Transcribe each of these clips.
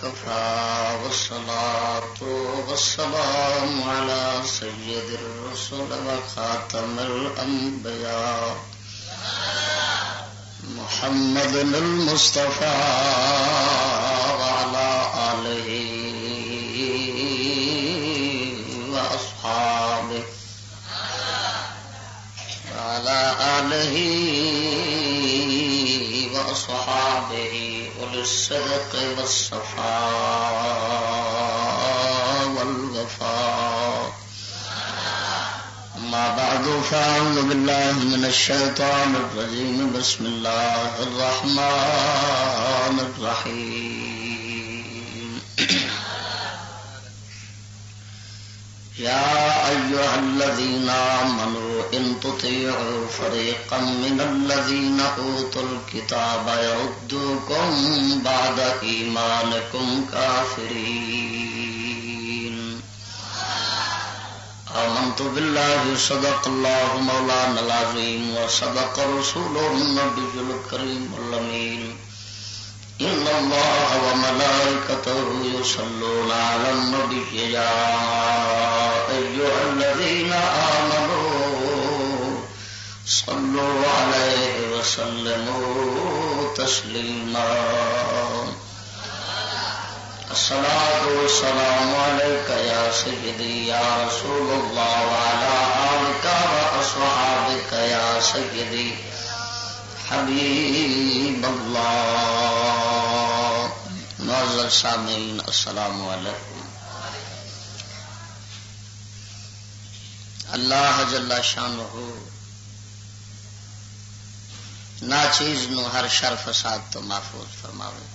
وكفى والصلاة والسلام على سيد الرسل وخاتم الأنبياء محمد المصطفى وعلى آله وأصحابه وأصحابه أولي الصدق والصفاء والوفاء. ما بعد فأعوذ بالله من الشيطان الرجيم. بسم الله الرحمن الرحيم. يا أيها الذين آمنوا إن تطيعوا فريقا من الذين أوتوا الكتاب يردوكم بعد إيمانكم كافرين. آمنت بالله صدق الله مولانا العظيم وصدق رسوله النبي الكريم الأمين. إن الله وملائكته يصلون على النبي يا أيها الذين آمنوا صلوا عليه وسلموا تسليما. الصلاة والسلام عليك يا سيدي يا رسول الله وعلى آلك وأصحابك يا سيدي حبیب اللہ. معزز سامعین السلام علیکم. اللہ جل شانہ ناچیز نو ہر شر فساد تو محفوظ فرماوے.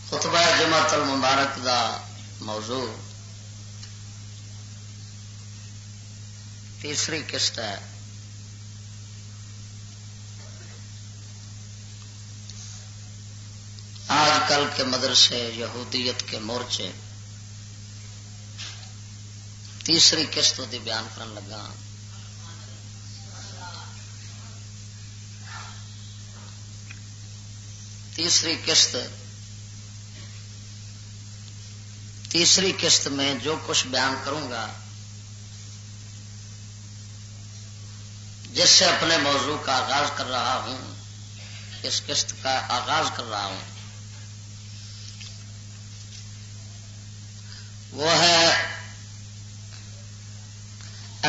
خطبہ جمعۃ المبارک دا موضوع تیسری قسط ہے. آج کل کے مدرسے یہودیت کے مورچے تیسری قسط دی بیان کرن لگا. تیسری قسط میں جو کچھ بیان کروں گا جس سے اپنے موضوع کا آغاز کر رہا ہوں، اس قسط کا آغاز کر رہا ہوں، وہ ہے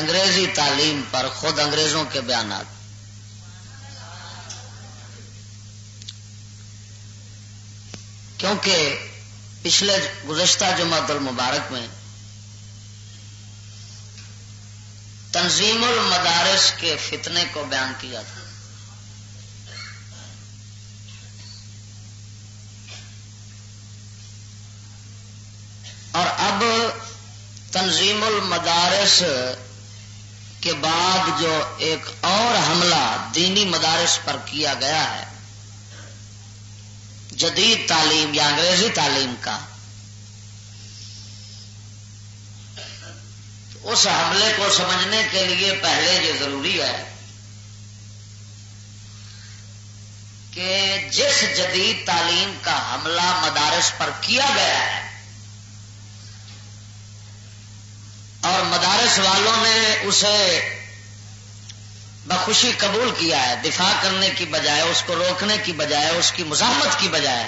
انگریزی تعلیم پر خود انگریزوں کے بیانات. کیونکہ پچھلے گزشتہ جمعۃ المبارک میں تنظیم المدارس کے فتنے کو بیان کیا تھا. اور اب تنظیم المدارس کے بعد جو ایک اور حملہ دینی مدارس پر کیا گیا ہے جدید تعلیم یا انگریزی تعلیم کا، اس حملے کو سمجھنے کے لیے پہلے یہ ضروری ہے کہ جس جدید تعلیم کا حملہ مدارس پر کیا گیا ہے اور مدارس والوں نے اسے بخوشی قبول کیا ہے، دفاع کرنے کی بجائے، اس کو روکنے کی بجائے، اس کی مزاحمت کی بجائے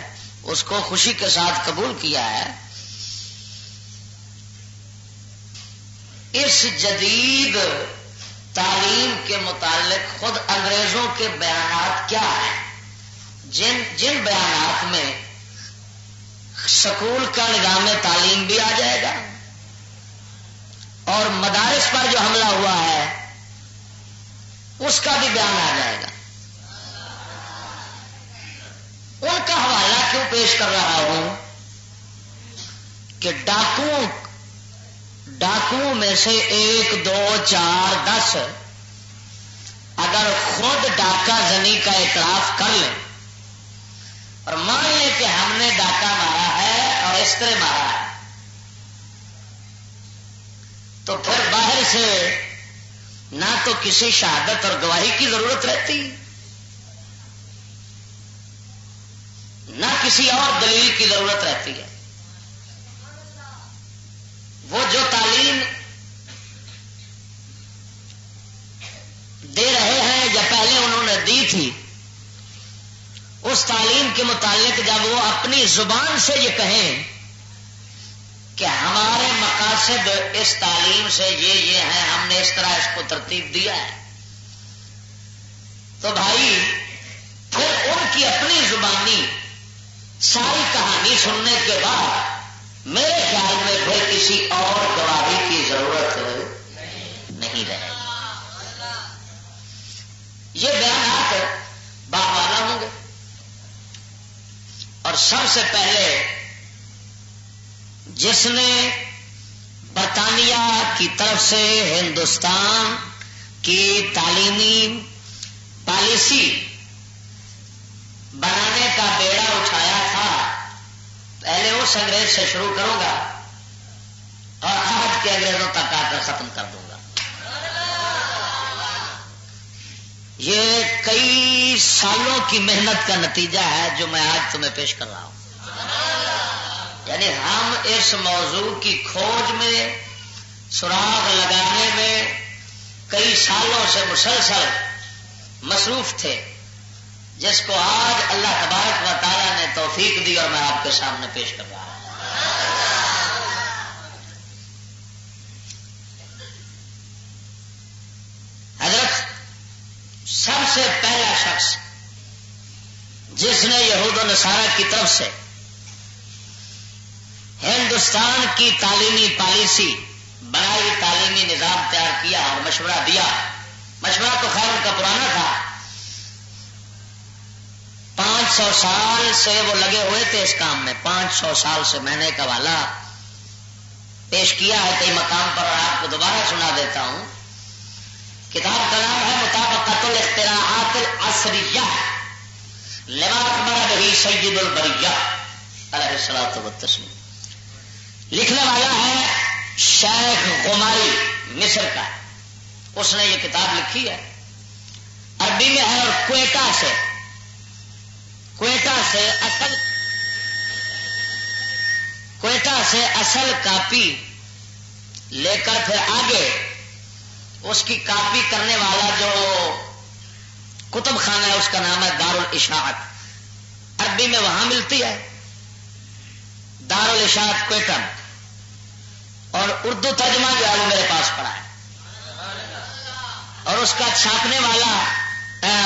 اس کو خوشی کے ساتھ قبول کیا ہے، اس جدید تعلیم کے متعلق خود انگریزوں کے بیانات کیا ہیں، جن بیانات میں سکول کا نظام تعلیم بھی آ جائے گا اور مدارس پر جو حملہ ہوا ہے اس کا بھی بیان آ جائے گا. ان کا حوالہ کیوں پیش کر رہا ہوں کہ ڈاکوؤں میں سے 1 2 4 10 اگر خود ڈاکہ زنی کا اعتراف کر لیں اور مان لیں کہ ہم نے ڈاکہ مارا ہے اور اس طرح مارا ہے، تو پھر باہر سے نہ تو کسی شہادت اور گواہی کی ضرورت رہتی کسی اور دلیل کی ضرورت رہتی ہے. وہ جو تعلیم دے رہے ہیں یا پہلے انہوں نے دی تھی، اس تعلیم کے متعلق جب وہ اپنی زبان سے یہ کہیں کہ ہمارے مقاصد اس تعلیم سے یہ ہیں، ہم نے اس طرح اس کو ترتیب دیا ہے، تو بھائی پھر ان کی اپنی زبانی ساری کہانی سننے کے بعد میرے خیال میں پھر کسی اور گواہی کی ضرورت نہیں رہے. یہ بیانات باوالہ ہوں گے. اور سب سے پہلے جس نے برطانیہ کی طرف سے ہندوستان کی تعلیمی پالیسی بنانے کا بیڑا اٹھایا تھا، پہلے اس انگریز سے شروع کروں گا اور آج کے انگریزوں تک آ کر ختم کر دوں گا. یہ کئی سالوں کی محنت کا نتیجہ ہے جو میں آج تمہیں پیش کر رہا ہوں. یعنی ہم اس موضوع کی کھوج میں، سراغ لگانے میں کئی سالوں سے مسلسل مصروف تھے، جس کو آج اللہ تبارک و تعالیٰ نے توفیق دی اور میں آپ کے سامنے پیش کر رہا ہوں. حضرت سب سے پہلا شخص جس نے یہود و نصارہ کی طرف سے ہندوستان کی تعلیمی پالیسی بنائی، تعلیمی نظام تیار کیا اور مشورہ دیا، مشورہ تو خیر ان کا پرانا تھا، 500 سال سے وہ لگے ہوئے تھے اس کام میں. 500 سال سے میں نے ایک حوالہ پیش کیا ہے کئی مقام پر اور آپ کو دوبارہ سنا دیتا ہوں. کتاب کا نام ہے مطابقت الاختراعات العصریہ لما اخبر بہ سید البریہ علیہ الصلوۃ والتسلیم. لکھنے والا ہے شیخ غماری، مصر کا. اس نے یہ کتاب لکھی ہے، عربی میں ہے اور کوئٹہ سے اصل کاپی لے کر پھر آگے اس کی کاپی کرنے والا جو کتب خانہ ہے اس کا نام ہے دار الاشاعت. عربی میں وہاں ملتی ہے دار الاشاعت کوئٹہ، اور اردو ترجمہ جو ہے وہ میرے پاس پڑا ہے، اور اس کا چھاپنے والا،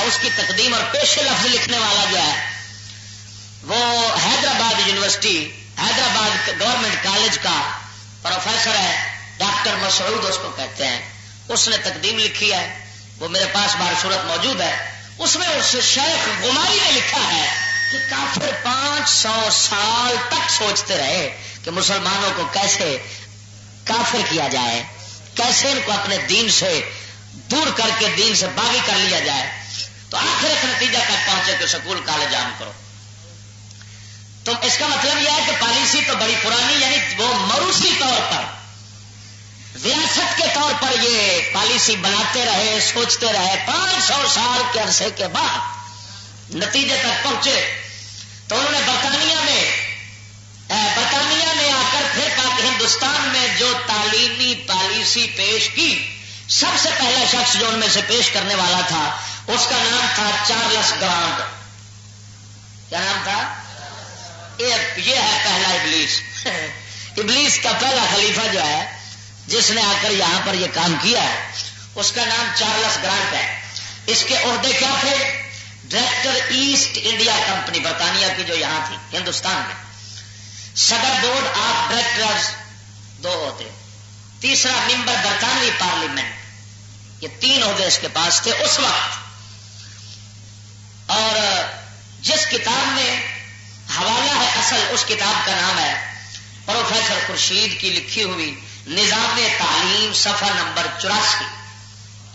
اس کی تقدیم اور پیش لفظ لکھنے والا جو ہے وہ Hyderabad university, Hyderabad government college کا پروفیسر ہے، ڈاکٹر مسعود اس کو کہتے ہیں. اس نے تقدیم لکھی ہے، وہ میرے پاس بار صورت موجود ہے. اس میں اس شیخ غماری نے لکھا ہے کہ کافر 500 سال تک سوچتے رہے کہ مسلمانوں کو کیسے کافر کیا جائے، کیسے ان کو اپنے دین سے دور کر کے دین سے باغی کر لیا جائے. تو آخر ایک نتیجہ تک پہنچے کہ سکول کالج عام کرو. تو اس کا مطلب یہ ہے کہ پالیسی تو بڑی پرانی، یعنی وہ موروثی طور پر، وراثت کے طور پر یہ پالیسی بناتے رہے، سوچتے رہے. 500 سال کے عرصے کے بعد نتیجے تک پہنچے تو انہوں نے برطانیہ نے آ کر پھر کہا کہ ہندوستان میں جو تعلیمی پالیسی پیش کی، سب سے پہلا شخص جو ان میں سے پیش کرنے والا تھا اس کا نام تھا چارلس گرانٹ. کیا نام تھا؟ یہ ہے پہلا ابلیس. ابلیس کا پہلا خلیفہ جو ہے جس نے آ کر یہاں پر یہ کام کیا ہے، اس کا نام چارلس گرانٹ ہے. اس کے عہدے کیا تھے؟ ڈائریکٹر ایسٹ انڈیا کمپنی برطانیہ کی جو یہاں تھی ہندوستان میں، صدر بورڈ آف ڈائریکٹرز 2 ہوتے، تیسرا ممبر برطانوی پارلیمنٹ. یہ 3 عہدے اس کے پاس تھے اس وقت. اور جس کتاب میں حوالہ ہے اصل، اس کتاب کا نام ہے پروفیسر خورشید کی لکھی ہوئی نظام تعلیم، صفحہ نمبر 84.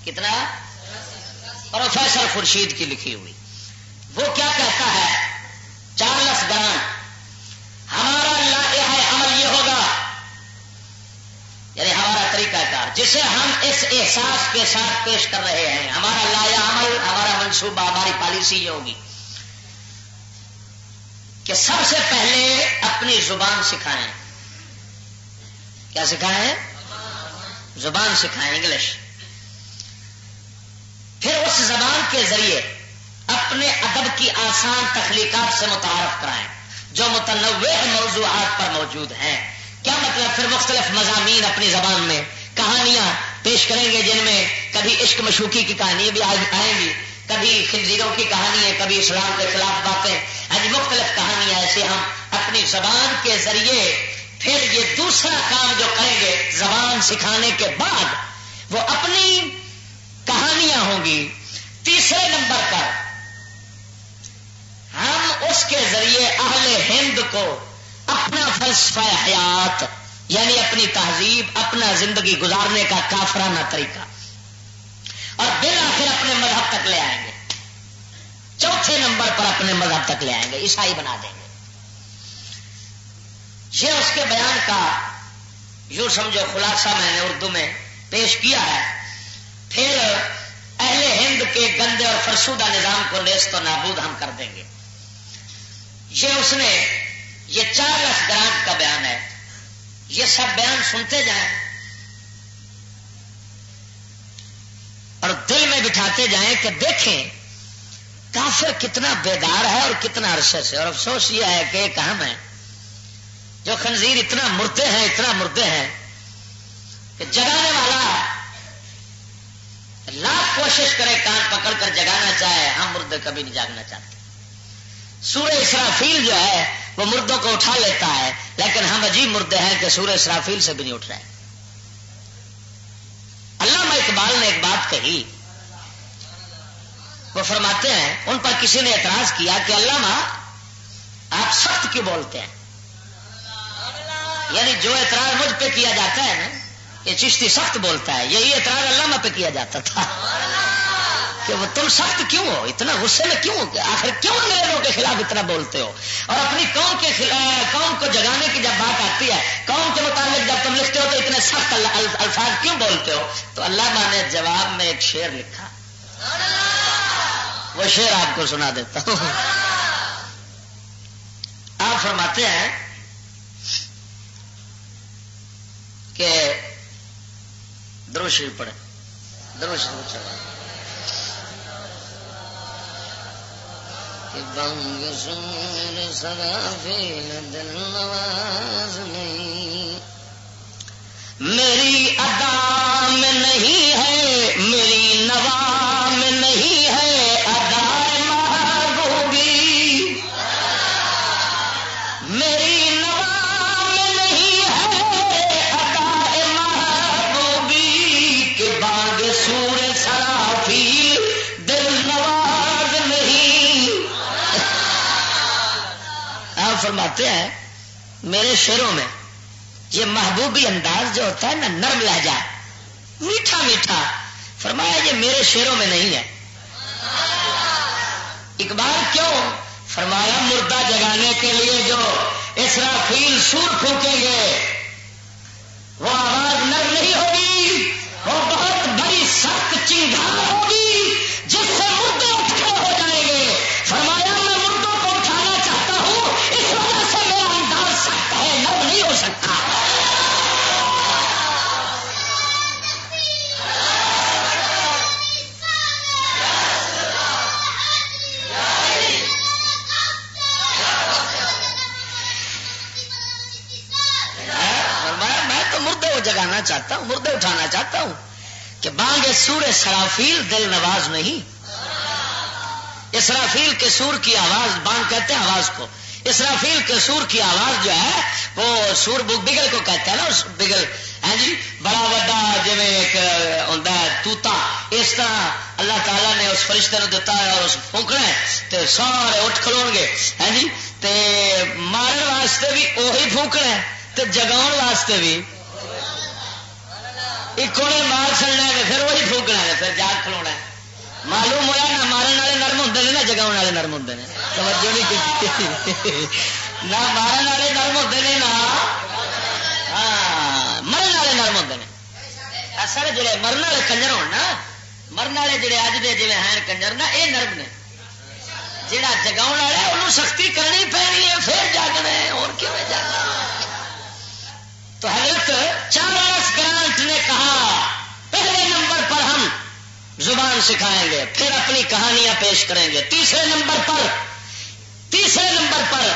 کتنا؟ پروفیسر خورشید کی لکھی ہوئی. وہ کیا کہتا ہے چارلس گرانٹ؟ ہمارا لائحہ عمل یہ ہوگا، یعنی ہمارا طریقہ کار جسے ہم اس احساس کے ساتھ پیش کر رہے ہیں، ہمارا لائحہ عمل، ہمارا منصوبہ، ہماری پالیسی یہ ہوگی کہ سب سے پہلے اپنی زبان سکھائیں. کیا سکھائیں؟ زبان سکھائیں، انگلش. پھر اس زبان کے ذریعے اپنے ادب کی آسان تخلیقات سے متعارف کرائیں جو متنوع موضوعات پر موجود ہیں. کیا مطلب؟ پھر مختلف مضامین اپنی زبان میں، کہانیاں پیش کریں گے جن میں کبھی عشق مشوقی کی کہانی بھی آئیں گی، کبھی خنزیروں کی کہانی ہے، کبھی اسلام کے خلاف باتیں. مختلف کہانیاں ایسے ہم اپنی زبان کے ذریعے. پھر یہ دوسرا کام جو کریں گے زبان سکھانے کے بعد، وہ اپنی کہانیاں ہوں گی. تیسرے نمبر پر ہم اس کے ذریعے اہل ہند کو اپنا فلسفہ حیات، یعنی اپنی تہذیب، اپنا زندگی گزارنے کا کافرانہ طریقہ، اور بالآخر اپنے مذہب تک لے آئیں گے. چوتھے نمبر پر اپنے مذہب تک لے آئیں گے، عیسائی بنا دیں گے. یہ اس کے بیان کا یوں سمجھو خلاصہ میں نے اردو میں پیش کیا ہے. پھر اہل ہند کے گندے اور فرسودہ نظام کو نیست و نابود ہم کر دیں گے. یہ اس نے یہ چارلس گرانٹ کا بیان ہے. یہ سب بیان سنتے جائیں اور دل میں بٹھاتے جائیں کہ دیکھیں کافر کتنا بیدار ہے اور کتنا عرصے سے. اور افسوس یہ ہے کہ ایک ہم ہے جو خنزیر اتنا مردے ہیں کہ جگانے والا لاکھ کوشش کرے کان پکڑ کر جگانا چاہے، ہم مردے کبھی نہیں جاگنا چاہتے. سورہ اسرافیل جو ہے وہ مردوں کو اٹھا لیتا ہے، لیکن ہم عجیب مردے ہیں کہ سورہ اسرافیل سے بھی نہیں اٹھ رہے. علامہ اقبال نے ایک بات کہی، وہ فرماتے ہیں، ان پر کسی نے اعتراض کیا کہ علامہ آپ سخت کیوں بولتے ہیں؟ یعنی جو اعتراض مجھ پہ کیا جاتا ہے نا، یہ چشتی سخت بولتا ہے، یہی اعتراض علامہ پہ کیا جاتا تھا کہ وہ تم سخت کیوں ہو، اتنا غصے میں کیوں ہو، آخر کیوں انگریزوں کے خلاف اتنا بولتے ہو، اور اپنی قوم کے خلاف، قوم کو جگانے کی جب بات آتی ہے، قوم کے متعلق جب تم لکھتے ہو تو اتنے سخت الفاظ کیوں بولتے ہو؟ تو علامہ نے جواب میں ایک شعر لکھا، وہ شعر آپ کو سنا دیتا ہوں. آپ فرماتے ہیں کہ درود شریف پڑھیں، درود شریف چلا کہ بنگ سور سرافیل دل نواز نہیں، میری ادا میں نہیں ہے، میری نوا میں نہیں ہے ادا محبوبی، میری نوا میں نہیں ہے ادا محبوبی، کہ بانگ سور سرافیل دل نواز نہیں. آپ فرماتے ہیں میرے شعروں میں یہ محبوبی انداز جو ہوتا ہے نا، نرم لہجہ، میٹھا میٹھا، فرمایا یہ میرے شعروں میں نہیں ہے. اقبال کیوں؟ فرمایا مردہ جگانے کے لیے جو اسرافیل سور پھونکیں گے وہ آواز نرم نہیں ہوگی، وہ بہت بڑی سخت چنگھار ہوگی جس سے مردے اٹھ کھڑے ہو جائیں گے. فرمایا میں مردوں کو اٹھانا چاہتا ہوں، اس وجہ سے میرا انداز سخت ہے، نرم نہیں ہو سکتا. جگانا چاہتا ہوں، مردے اٹھانا چاہتا ہوں کہ بانگ سور سرافیل دل نواز نہیں. اسرافیل کے سور کی آواز، بانگ کہتے ہیں آواز کو، اسرافیل کے سور کی آواز جو ہے وہ سور بگل کو کہتے ہیں نا، اس بگل ہے جی بڑا وڈا جی ایک ہوتا ہے توتا، اس طرح اللہ تعالیٰ نے اس فرشتے نے دیتا ہے اور اس پھونکنا ہے تو سارے اٹھ کھلو گے ہے جی، تے مارن واسطے بھی وہی پھونکنا ہے تے جگاؤ واسطے بھی ایک نے مار چڑنا ہے، پھر وہی پھونکنا ہے، پھر جاگ کھلونا ہے. معلوم ہوا نہ مارن والے نرم ہوتے ہیں نہ جگاؤ والے نرم ہوتے ہیں. توجہ نہیں کی، نہ مارن والے نرم ہوتے ہیں نہ مرن والے نرم ہوتے ہیں. اصل جڑے مرن والے کنجر ہو نا، مرن والے جڑے اج دے جی ہیں کنجر نا، یہ نرم نے. جڑا جگاؤ والا ہے انہوں سختی کرنی پینی ہے پھر جاگنا ہے اور کیوں ہے جاگنا. تو حضرت چارلس گرانٹ نے کہا پہلے نمبر پر ہم زبان سکھائیں گے پھر اپنی کہانیاں پیش کریں گے. تیسرے نمبر پر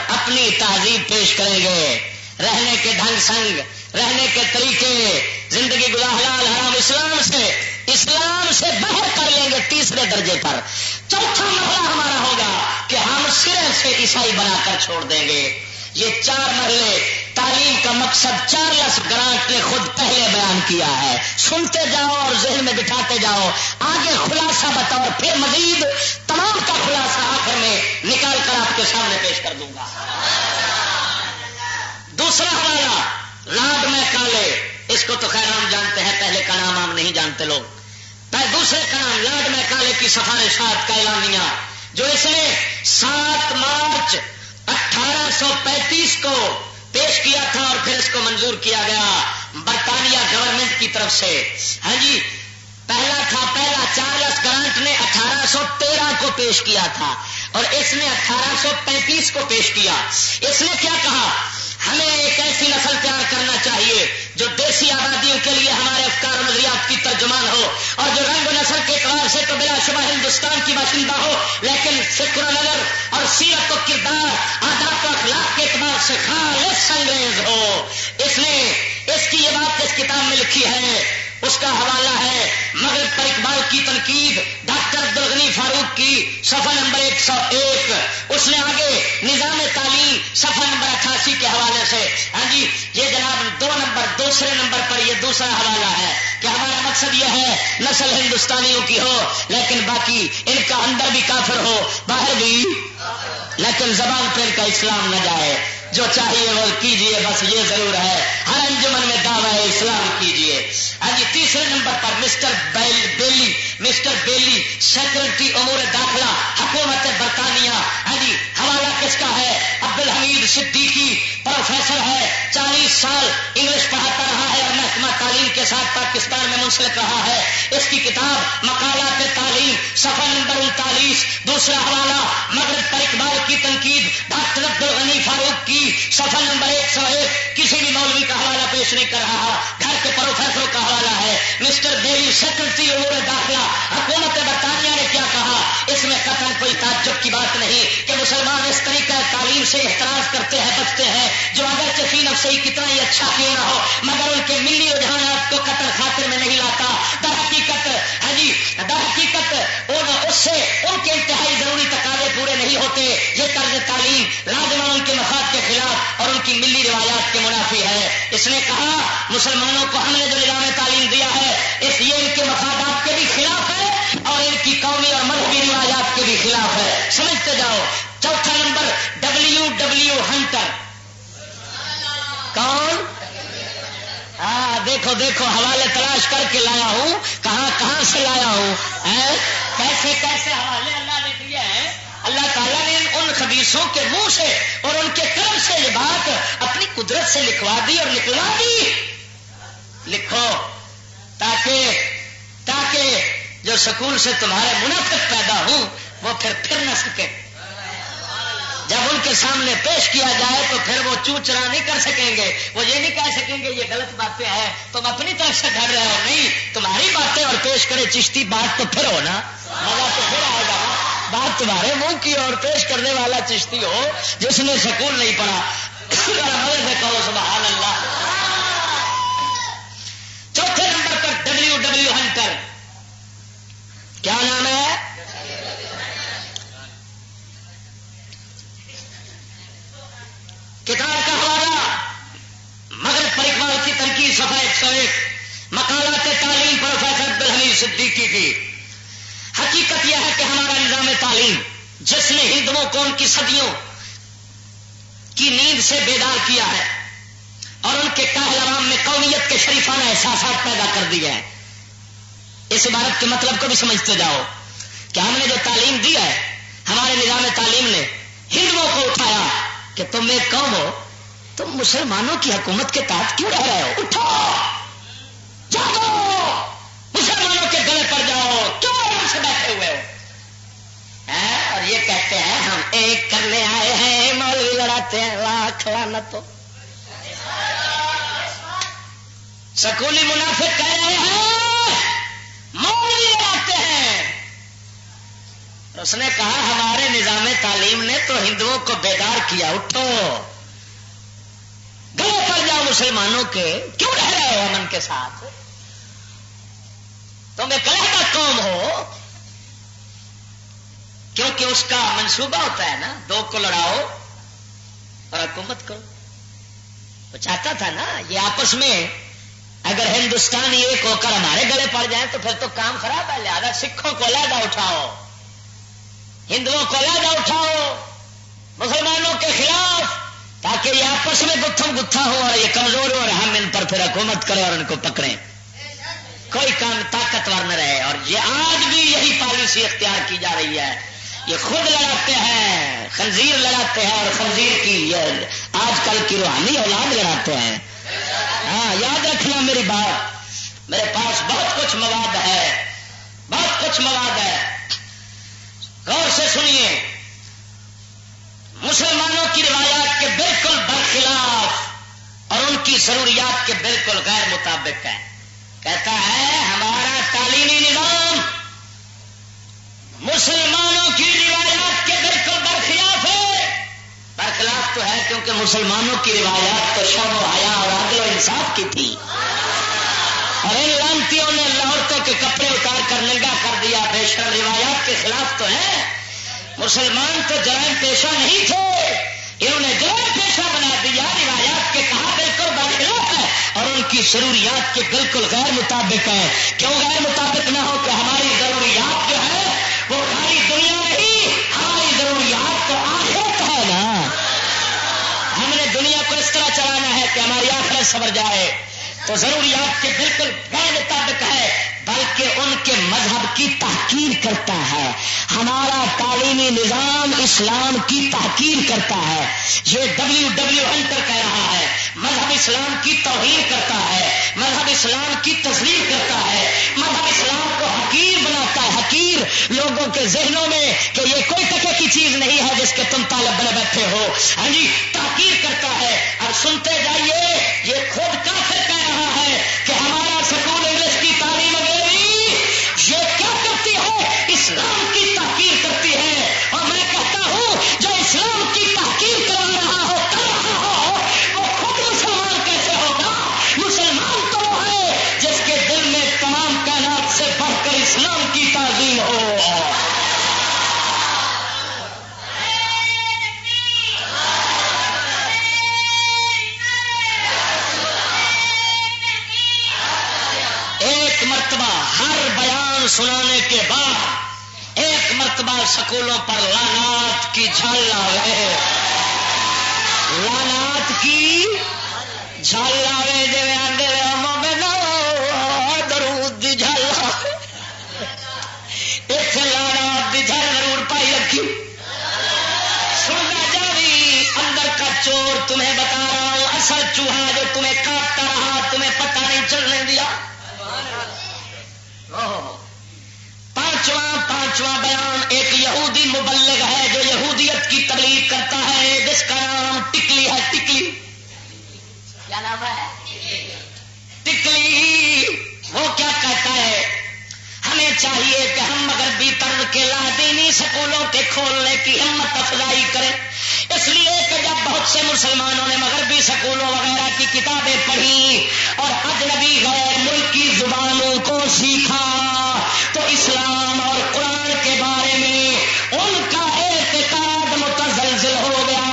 اپنی تہذیب پیش کریں گے, رہنے کے ڈھنگ سنگ, رہنے کے طریقے, زندگی گزار حلال حرام اسلام سے باہر کر لیں گے. تیسرے درجے پر چوتھا مرحلہ ہمارا ہوگا کہ ہم سرے سے عیسائی بنا کر چھوڑ دیں گے. یہ 4 مرحلے تعلیم کا مقصد چارلس گرانٹ نے خود پہلے بیان کیا ہے. سنتے جاؤ اور ذہن میں بٹھاتے جاؤ, آگے خلاصہ بتاؤ, پھر مزید تمام کا خلاصہ آخر میں نکال کر آپ کے سامنے پیش کر دوں گا. دوسرا حوالہ لارڈ میکالے, اس کو تو خیر عام جانتے ہیں, پہلے کا نام عام نہیں جانتے لوگ. دوسرے کا نام لارڈ میکالے کی سفارشات کا اعلامیہ, جو اس نے 7 مارچ 1835 کو پیش کیا تھا اور پھر اس کو منظور کیا گیا برطانیہ گورنمنٹ کی طرف سے. ہاں جی, پہلا چارلس گرانٹ نے 1813 کو پیش کیا تھا اور اس نے 1835 کو پیش کیا. اس نے کیا کہا, ہمیں ایک ایسی نسل تیار کرنا چاہیے جو دیسی آبادیوں کے لیے ہمارے افکار و نظریات کی ترجمان ہو اور جو رنگ و نسل کے اعتبار سے تو بلا شبہ ہندوستان کی باشندہ ہو, لیکن فکر و نظر اور سیرت و کردار, آداب و اخلاق کے اعتبار سے خالص انگریز ہو. اس نے اس کی یہ بات اس کتاب میں لکھی ہے, اس کا حوالہ ہے مغرب پر اقبال کی تنقید, ڈاکٹر عبدالغنی فاروق کی, صفحہ نمبر 101. اس نے آگے نظام تعلیم صفحہ نمبر 88 کے حوالے سے. ہاں جی, یہ جناب دوسرے نمبر پر یہ دوسرا حوالہ ہے کہ ہمارا مقصد یہ ہے نسل ہندوستانیوں کی ہو لیکن باقی ان کا اندر بھی کافر ہو باہر بھی, لیکن زبان پر ان کا اسلام نہ جائے. جو چاہیے وہ کیجئے, بس یہ ضرور ہے ہر انجمن میں دعویٰ اسلام کیجئے. آج تیسرے نمبر پر مسٹر بیلی سیکرٹری امور داخلہ حکومت برطانیہ. جی, حوالہ کس کا ہے؟ عبدالحمید صدیقی, پروفیسر ہے, 40 سال انگلش پڑھاتا رہا ہے اور محکمہ تعلیم کے ساتھ پاکستان میں منسلک رہا ہے. اس کی کتاب مقالات تعلیم صفحہ نمبر 39. دوسرا حوالہ مغرب پر اقبال کی تنقید, ڈاکٹر عبدالغنی فاروق کی, صفحہ نمبر 101. کسی بھی مولوی کا حوالہ پیش نہیں کر رہا, گھر کے پروفیسروں کا حوالہ ہے. مسٹر بیلی سیکرٹری امور داخلہ حکومت برطانیہ نے کیا کہا, اس میں قطعاً کوئی تعجب کی بات نہیں کہ مسلمان اس طریقہ تعلیم سے احتراز کرتے ہیں, بچتے ہیں, جو اگرچہ فی نفسہ ہی کتنا ہی اچھا کیوں نہ ہو مگر ان کے ملی رجحانات کو قطر خاطر میں نہیں لاتا. در حقیقت اس سے ان کے انتہائی ضروری تقاضے پورے نہیں ہوتے. یہ طرز تعلیم لازماً ان کے مفاد کے خلاف اور ان کی ملی روایات کے منافی ہے. اس نے کہا مسلمانوں کو ہم نے جو نظام تعلیم دیا ہے اس یہ ان کے مفادات کے بھی خلاف ہے اور ان کی قومی اور مذہبی روایات کے بھی خلاف ہے. سمجھتے جاؤ. چوتھا نمبر WW ہنٹر. کون؟ ہاں, دیکھو حوالے تلاش کر کے لایا ہوں, کہاں سے لایا ہوں, کیسے حوالے اللہ نے دیے ہیں. اللہ تعالیٰ نے ان خبیثوں کے منہ سے اور ان کے کرم سے یہ بات اپنی قدرت سے لکھوا دی اور نکلوا دی. لکھو تاکہ جو سکول سے تمہارے منافق پیدا ہوں وہ پھر نہ سکے. جب ان کے سامنے پیش کیا جائے تو پھر وہ چوچرا نہیں کر سکیں گے, وہ یہ نہیں کہہ سکیں گے یہ غلط باتیں ہیں تم اپنی طرف سے گھڑ رہے ہو. نہیں, تمہاری باتیں اور پیش کرے چشتی, بات تو پھر ہو نا, مزہ تو پھر آئے گا. بات تمہارے منہ کی اور پیش کرنے والا چشتی ہو جس نے سکول نہیں پڑھا. مزے سے کہو سبحان اللہ. چوتھے نمبر پر WW ہنٹر. کیا نام ہے؟ کتاب کا حوالہ مغرب پر اقبال کی تنقید صفحہ 101. مقالات تعلیم پروفیسر عبدالحمید صدیقی کی. حقیقت یہ ہے کہ ہمارا نظام تعلیم جس نے ہندوؤں کو ان کی صدیوں کی نیند سے بیدار کیا ہے اور ان کے کاہل عوام میں قومیت کے شریفانہ احساسات پیدا کر دیے ہیں. اس عبارت کے مطلب کو بھی سمجھتے جاؤ کہ ہم نے جو تعلیم دی ہے, ہمارے نظام تعلیم نے ہندوؤں کو اٹھایا کہ تم ایک قوم ہو, تم مسلمانوں کی حکومت کے تحت کیوں رہ رہے ہو, اٹھو جاگو, مسلمانوں کے گلے پر جاؤ, کیوں آرام سے بیٹھے ہوئے ہو. اور یہ کہتے ہیں ایک کرنے آئے ہیں مولوی لڑاتے ہیں لاکھ لعنت ہو سکولی منافق کہہ رہے ہیں مولوی لڑاتے ہیں اس نے کہا ہمارے نظام تعلیم نے تو ہندوؤں کو بیدار کیا اٹھو گلے پڑ جاؤ مسلمانوں کے کیوں رہ رہے ہو امن کے ساتھ تم ایک علیحدہ قوم ہو کیونکہ اس کا منصوبہ ہوتا ہے نا دو کو لڑاؤ اور حکومت کرو وہ چاہتا تھا نا یہ آپس میں اگر ہندوستان ایک ہو کر ہمارے گلے پڑ جائیں تو پھر تو کام خراب ہے لہذا سکھوں کو علیحدہ اٹھاؤ ہندوؤں کو علیحدہ اٹھاؤ مسلمانوں کے خلاف تاکہ یہ آپس میں گتھم گتھا ہو اور یہ کمزور ہو اور ہم ان پر پھر حکومت کریں اور ان کو پکڑیں کوئی کام طاقتور نہ رہے اور یہ آج بھی یہی پالیسی اختیار کی جا رہی ہے یہ خود لڑاتے ہیں خنزیر لڑاتے ہیں اور خنزیر کی یہ آج کل کی روحانی اولاد لڑاتے ہیں ہاں یاد رکھنا میری بات میرے پاس بہت کچھ مواد ہے غور سے سنیے مسلمانوں کی روایات کے بالکل برخلاف اور ان کی ضروریات کے بالکل غیر مطابق ہے کہتا ہے ہمارا تعلیمی نظام مسلمانوں کی روایات کے بالکل برخلاف ہے برخلاف تو ہے کیونکہ مسلمانوں کی روایات تو شرم و حیا اور عدل و انصاف کی تھی اور ان لانتیوں نے عورتوں کے کپڑے اتار کر ننگا کر دیا بے شرم روایات کے خلاف تو ہے مسلمان تو جرائم پیشہ نہیں تھے انہوں نے جرائم پیشہ بنا دیا روایات کے کہا بالکل برخلاف ہے اور ان کی ضروریات کے بالکل غیر مطابق ہے کیوں غیر مطابق نہ ہو کہ ہماری ضروریات جو ہے وہ خالی دنیا نہیں ہماری ضروریات تو آخرت ہے نا ہم نے دنیا کو اس طرح چلانا ہے کہ ہماری آخرت سنور جائے تو ضروریات کے بالکل غیر مطابق ہے بلکہ ان کے مذہب کی تحقیر کرتا ہے ہمارا تعلیمی نظام اسلام کی تحقیر کرتا ہے یہ ڈبلیو ہنٹر کہہ رہا ہے مذہب اسلام کی توہین کرتا ہے مذہب اسلام کی تذلیل کرتا ہے مذہب اسلام کو حقیر بناتا ہے حقیر لوگوں کے ذہنوں میں کہ یہ کوئی ٹکے کی چیز نہیں ہے جس کے تم طالب بنے بیٹھے ہو ہاں جی تحقیر کرتا ہے اور سنتے جائیے یہ خود کافر کہہ رہا ہے کہ ہمارا سکول انگلش کی تعلیم یہ کیا کرتی ہے اسلام کی تحقیر کرتی ہے اور میں کہتا ہوں جو اسلام کی تحقیر کرا رہا ہو وہ خود مسلمان کیسے ہوگا مسلمان تو وہ ہے جس کے دل میں تمام کائنات سے بڑھ کر اسلام کی تعظیم ہو ایک مرتبہ ہر بیان سنانے کے بعد ایک مرتبہ سکولوں پر لعنات کی جھال لاوے لعنات کی جھال لاوے جی آدھے درود دی جھال لاوے اتنے لعنات دی جھال ضرور پائی رکھی سننا جاوی اندر کا چور تمہیں بتا رہا ہوں اصل چوہا جو تمہیں کاٹتا رہا تمہیں پتہ نہیں چلنے دیا پانچواں بیان ایک یہودی مبلغ ہے جو یہودیت کی تبلیغ کرتا ہے جس کا نام ٹکلی ہے ٹکلی کیا نام ہے ٹکلی وہ کیا کہتا ہے ہمیں چاہیے کہ ہم مغربی طرز کے لادینی سکولوں کے کھولنے کی ہمت افزائی کریں اس لیے کہ جب بہت سے مسلمانوں نے مغربی سکولوں وغیرہ کی کتابیں پڑھی اور اجنبی غیر ملکی زبانوں کو سیکھا تو اسلام اور قرآن کے بارے میں ان کا اعتقاد متزلزل ہو گیا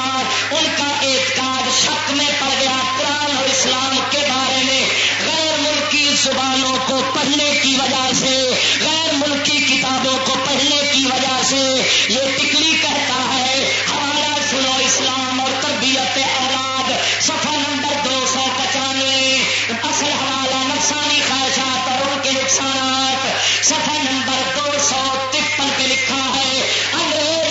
ان کا اعتقاد شک میں پڑ گیا قرآن اور اسلام کے بارے میں غیر ملکی زبانوں کو پڑھنے کی وجہ سے غیر ملکی کتابوں کو پڑھنے کی وجہ سے یہ ٹکلی کہتا ہے ہمارا سنو اسلام اور تربیت اولاد صفحہ نمبر 295 اصل حوالہ نفسانی خواہشات اور ان کے نقصانات صفحہ نمبر 253 پہ لکھا ہے انگریز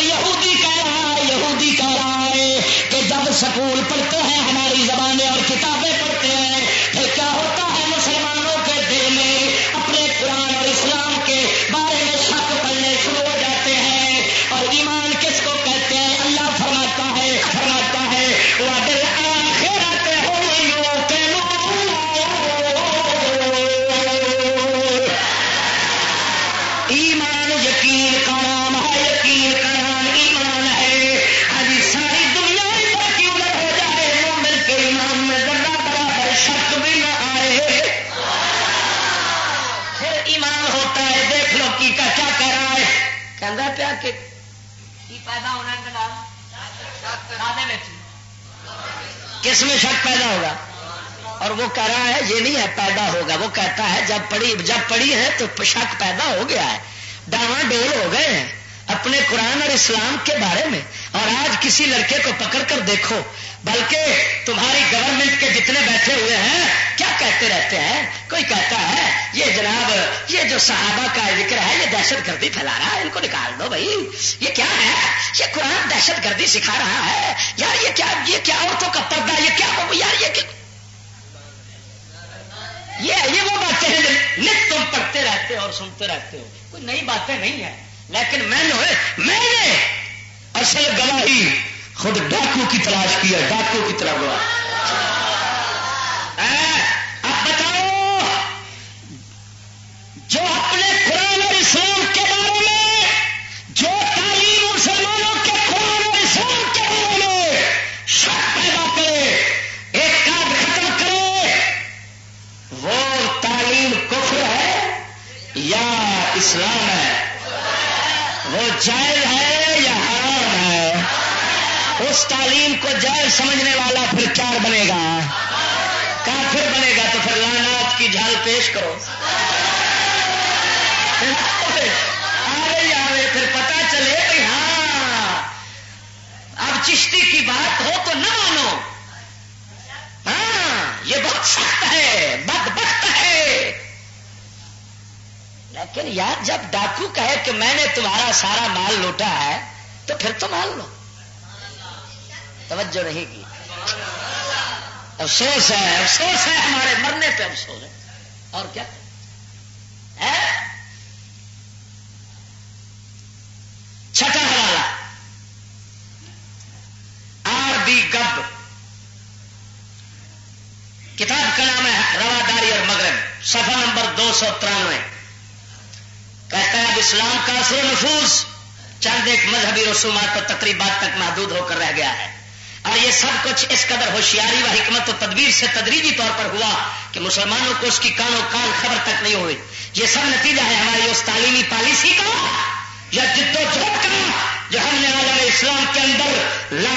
پیدا ہونا کس میں شک پیدا ہوگا؟ اور وہ کہہ رہا ہے یہ نہیں ہے پیدا ہوگا، وہ کہتا ہے جب پڑھی ہے تو شک پیدا ہو گیا ہے، ڈاواں ڈول ہو گئے ہیں اپنے قرآن اور اسلام کے بارے میں۔ اور آج کسی لڑکے کو پکڑ کر دیکھو، بلکہ تمہاری گورنمنٹ کے جتنے بیٹھے ہوئے ہیں کیا کہتے رہتے ہیں؟ کوئی کہتا ہے یہ جناب یہ جو صحابہ کا ذکر ہے یہ دہشت گردی پھیلا رہا ہے، ان کو نکال دو بھائی، یہ کیا ہے؟ یہ قرآن دہشت گردی سکھا رہا ہے یار، یہ کیا عورتوں کا پردہ، یہ کیا یار یہ وہ باتیں ہیں نت تم پڑھتے رہتے ہو اور سنتے رہتے ہو، کوئی نئی باتیں نہیں ہیں۔ لیکن میں نے اصل گواہی خود ڈاکو کی تلاش کی ہے، ڈاکو کی طرح گواہ۔ اب بتاؤ جو اپنے قرآن اور اسلام کے بارے میں جو تعلیم مسلمانوں کے قرآن اور اسلام کے بارے میں شک پیدا کرے، ایک کارڈ ختم کرے، وہ تعلیم کفر ہے یا اسلام ہے؟ وہ جائز ہے یا حرام ہے؟ اس تعلیم کو جائز سمجھنے والا پھر کیا بنے گا؟ کافر بنے گا۔ تو پھر لعنات کی جھال پیش کرو، آوے پھر پتا چلے کہ ہاں اب چشتی کی بات ہو تو نہ مانو، ہاں یہ بہت سخت ہے، بدبخت ہے۔ لیکن یار جب ڈاکو کہے کہ میں نے تمہارا سارا مال لوٹا ہے تو پھر تو مان لو۔ توجہ نہیں کی، افسوس ہے ہمارے مرنے پہ افسوس ہے، اور کیا ہے؟ چھٹا حوالہ RB گب، کتاب کا نام ہے رواداری اور مغرب، صفحہ نمبر 293۔ کہتا ہے اب اسلام کا اثر و نفوذ چند ایک مذہبی رسومات اور تقریبات تک محدود ہو کر رہ گیا ہے، اور یہ سب کچھ اس قدر ہوشیاری و حکمت و تدبیر سے تدریجی طور پر ہوا کہ مسلمانوں کو اس کی کان و کان خبر تک نہیں ہوئی۔ یہ سب نتیجہ ہے ہماری اس تعلیمی پالیسی کا یا جد و جہد کا جو ہم نے عالم اسلام کے اندر لا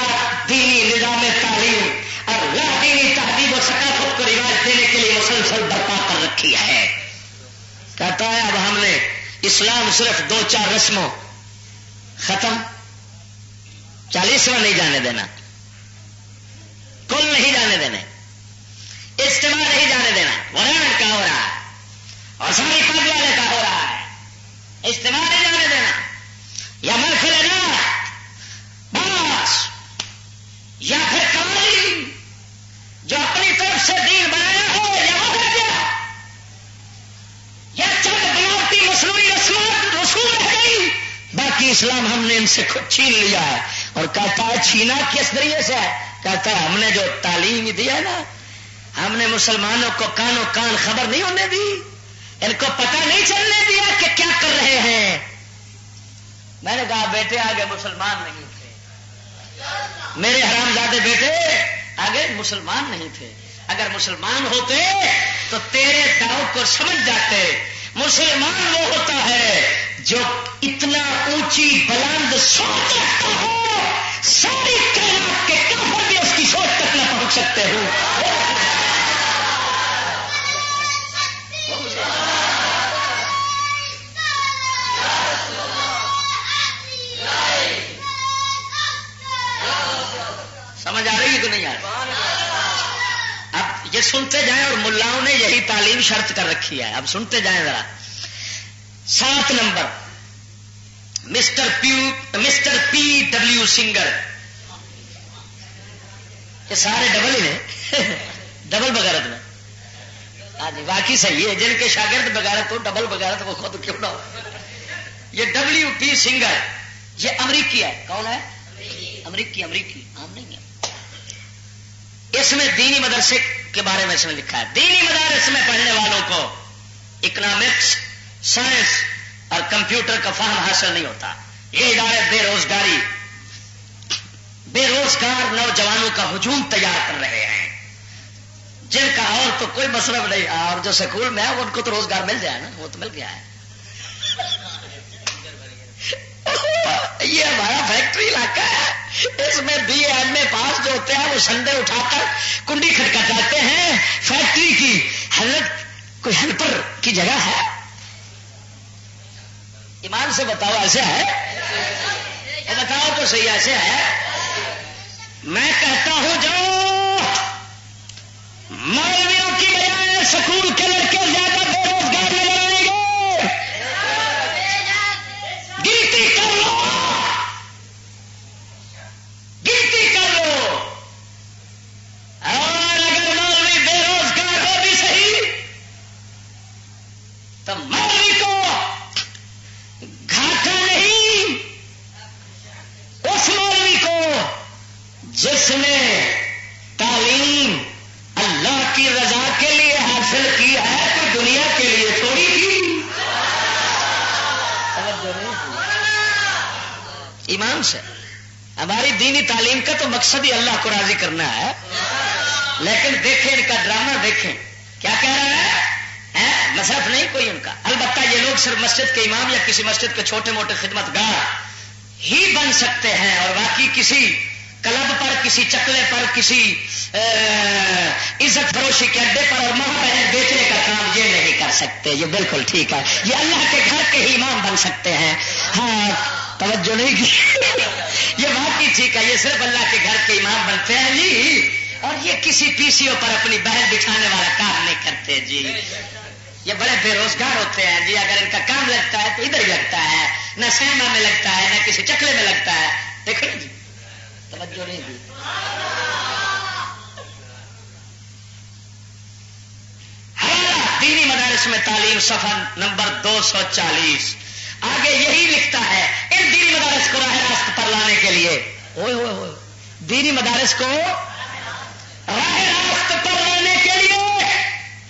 دینی نظام تعلیم اور لا دینی تہذیب و ثقافت کو رواج دینے کے لیے مسلسل برپا کر رکھی ہے۔ کہتا ہے اب ہم نے اسلام صرف 2-4 رسموں ختم، 40واں نہیں جانے دینا، کل نہیں جانے دینے، اجتماع نہیں جانے دینا، وران کا ہو رہا ہے اور ساری پگ والے کا ہو رہا ہے، اجتماع نہیں جانے دینا یا محفل رات بس، یا پھر قوانین جو اپنی طرف سے دین بنایا ہو یا وہ کر دیا، یا چند بناوٹی مصنوعی رسول رہ گئی، باقی اسلام ہم نے ان سے خود چھین لیا ہے۔ اور کہتا ہے چھینا کس ذریعے سے ہے؟ کہتا ہے ہم نے جو تعلیم دی ہے نا، ہم نے مسلمانوں کو کانوں کان خبر نہیں ہونے دی، ان کو پتہ نہیں چلنے دیا کہ کیا کر رہے ہیں۔ میں نے کہا بیٹے آگے مسلمان نہیں تھے، میرے حرامزادے بیٹے آگے مسلمان نہیں تھے، اگر مسلمان ہوتے تو تیرے داؤ کو سمجھ جاتے۔ مسلمان وہ ہوتا ہے جو اتنا اونچی بلند سوچ رکھتا ہو ساری کائنات کے کافر بھی اس کی سوچ تک نہ پہنچ سکتے ہو۔ سمجھ آ رہی ہے کہ نہیں آ رہی؟ اب یہ سنتے جائیں، اور ملاؤں نے یہی تعلیم شرط کر رکھی ہے، اب سنتے جائیں ذرا۔ 7 نمبر مسٹر PW سنگر، یہ سارے ڈبل ہی ہیں، ڈبل بغیرت میں، ہاں جی باقی صحیح ہے، جن کے شاگرد بغیرت ہو ڈبل بغیرت وہ خود کیوں نہ ہو۔ یہ WP سنگر یہ امریکی ہے، کون ہے؟ امریکی عام نہیں ہے۔ اس میں دینی مدرسے کے بارے میں اس میں لکھا ہے دینی مدارس میں پڑھنے والوں کو اکنامکس، سائنس اور کمپیوٹر کا فہم حاصل نہیں ہوتا۔ یہ ادارے بے روزگار نوجوانوں کا ہجوم تیار کر رہے ہیں، جن کا اور تو کوئی مطلب نہیں، اور جو سکول میں ہے ان کو تو روزگار مل جائے نا، وہ تو مل گیا ہے۔ یہ ہمارا فیکٹری علاقہ ہے، اس میں بی اے ایم اے پاس جو ہوتے ہیں وہ سنڈے اٹھا کر کنڈی کھٹکھٹاتے ہیں فیکٹری کی. حضرت کوئی ہیلپر کی جگہ ہے؟ ایمان سے بتاؤ ایسے ہے؟ بتاؤ تو صحیح ایسے ہے؟ میں کہتا ہوں جو مولویوں کی بجائے سکول کے لڑکے زیادہ بے روزگار نظر آئیں گے. گنتی کر لو، گنتی کر لو. اور اگر مولوی بے روزگار ہو بھی صحیح تو مولوی کو گھاٹا نہیں اس مولوی کو جس نے تعلیم اللہ کی رضا کے لیے حاصل کی ہے تو دنیا کے لیے تھوڑی کی. ایمان سے ہماری دینی تعلیم کا تو مقصد ہی اللہ کو راضی کرنا ہے. لیکن دیکھیں ان کا ڈرامہ، دیکھیں کیا کہہ رہا ہے، مصرف نہیں کوئی ان کا. البتہ یہ لوگ صرف مسجد کے امام یا کسی مسجد کے چھوٹے موٹے خدمت گار ہی بن سکتے ہیں، اور باقی کسی کلب پر، کسی چکلے پر، کسی عزت فروشی کے اڈے پر اور ماں بہن بیچنے کا کام یہ نہیں کر سکتے. یہ بالکل ٹھیک ہے، یہ اللہ کے گھر کے ہی امام بن سکتے ہیں. ہاں توجہ نہیں کی یہ بات ہی ٹھیک ہے، یہ صرف اللہ کے گھر کے امام بنتے ہیں جی، اور یہ کسی پی سی او پر اپنی بہن بٹھانے والا کام نہیں کرتے جی. یہ بڑے بے روزگار ہوتے ہیں جی. اگر ان کا کام لگتا ہے تو ادھر ہی لگتا ہے، نہ سینما میں لگتا ہے نہ کسی چکلے میں لگتا ہے. دیکھو جی توجہ نہیں دی. ہمارا دینی مدارس میں تعلیم صفحہ نمبر 240 آگے یہی لکھتا ہے. ان دینی مدارس کو راہ راست پر لانے کے لیے، اوئے اوئے اوئے، دینی مدارس کو راہ راست پر لانے کے لیے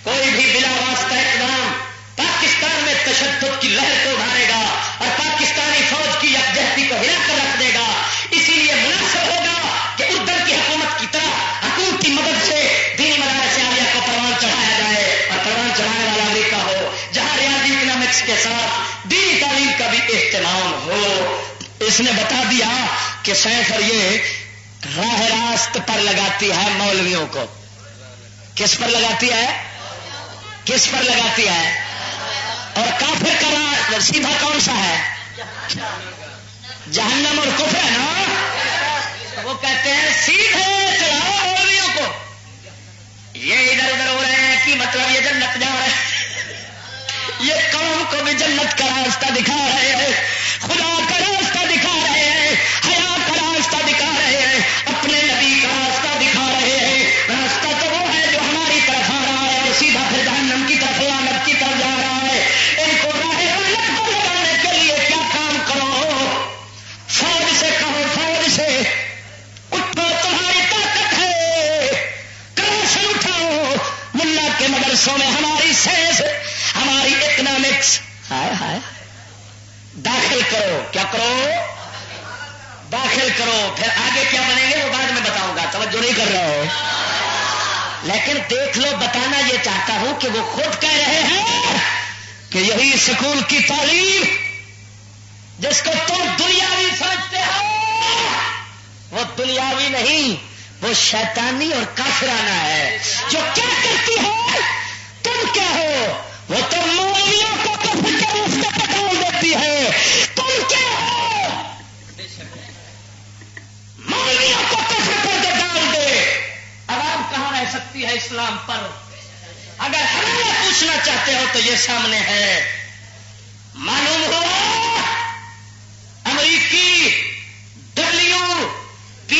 کوئی بھی بلا واسطہ اقدام پاکستان میں تشدد کی لہر کو اڑانے گا اور پاکستانی فوج کی یکجہتی کو ہلا کر رکھ دے گا. اسی لیے مناسب ہوگا کہ اردن کی حکومت کی طرح حکومت کی مدد سے دینی مدارس عالیہ کو پروان چڑھایا جائے، اور پروان چڑھانے والا امریکہ ہو جہاں ریاضی اکنامکس کے ساتھ دینی تعلیم کا بھی اہتمام ہو. اس نے بتا دیا کہ سیفر یہ راہ راست پر لگاتی ہے مولویوں کو. کس پر لگاتی ہے؟ کس پر لگاتی ہے؟ اور کافر کا راہ سیدھا کون سا ہے؟ جہنم اور کفر ہے نا. وہ کہتے ہیں سیدھے چلاؤ مولویوں کو، یہ ادھر ادھر ہو رہے ہیں کہ مطلب یہ جنت جا رہے ہیں، یہ قوم کو بھی جنت کا راستہ دکھا رہے ہیں، خدا کا راستہ دکھا رہے ہیں، حیا کا راستہ دکھا رہے ہیں، اپنے نبی کا راستہ دکھا رہے ہیں. راستہ تو وہ ہے جو ہماری طرف آ رہا ہے اور سیدھا پھر جہنم کی طرف لعنت کی طرف جا رہا ہے. ان کو راہ لعنت پر لگانے کے لیے کیا کام کرو؟ فوج سے کہو، فوج سے اٹھو، تمہاری طاقت ہے، کراشن اٹھاؤ. ملا کے مدرسوں میں ہماری سائنس، ہماری اکنامکس ہائے ہائے داخل کرو. کیا کرو؟ داخل کرو. پھر آگے کیا بنیں گے وہ بعد میں بتاؤں گا، توجہ نہیں کر رہے ہو. لیکن دیکھ لو، بتانا یہ چاہتا ہوں کہ وہ خود کہہ رہے ہیں کہ یہی سکول کی تعلیم جس کو تم دنیاوی سمجھتے ہو وہ دنیاوی نہیں، وہ شیطانی اور کافرانہ ہے. جو کیا کرتی ہے، تم کیا ہو؟ وہ تو مولویوں کو کفر کے راستے پہ ڈال دیتی ہے. تم کیا ہو؟ مولویوں کو کفر پر ڈال دے. عوام کہاں رہ سکتی ہے اسلام پر؟ اگر ہمیں پوچھنا چاہتے ہو تو یہ سامنے ہے. معلوم ہوا امریکی WP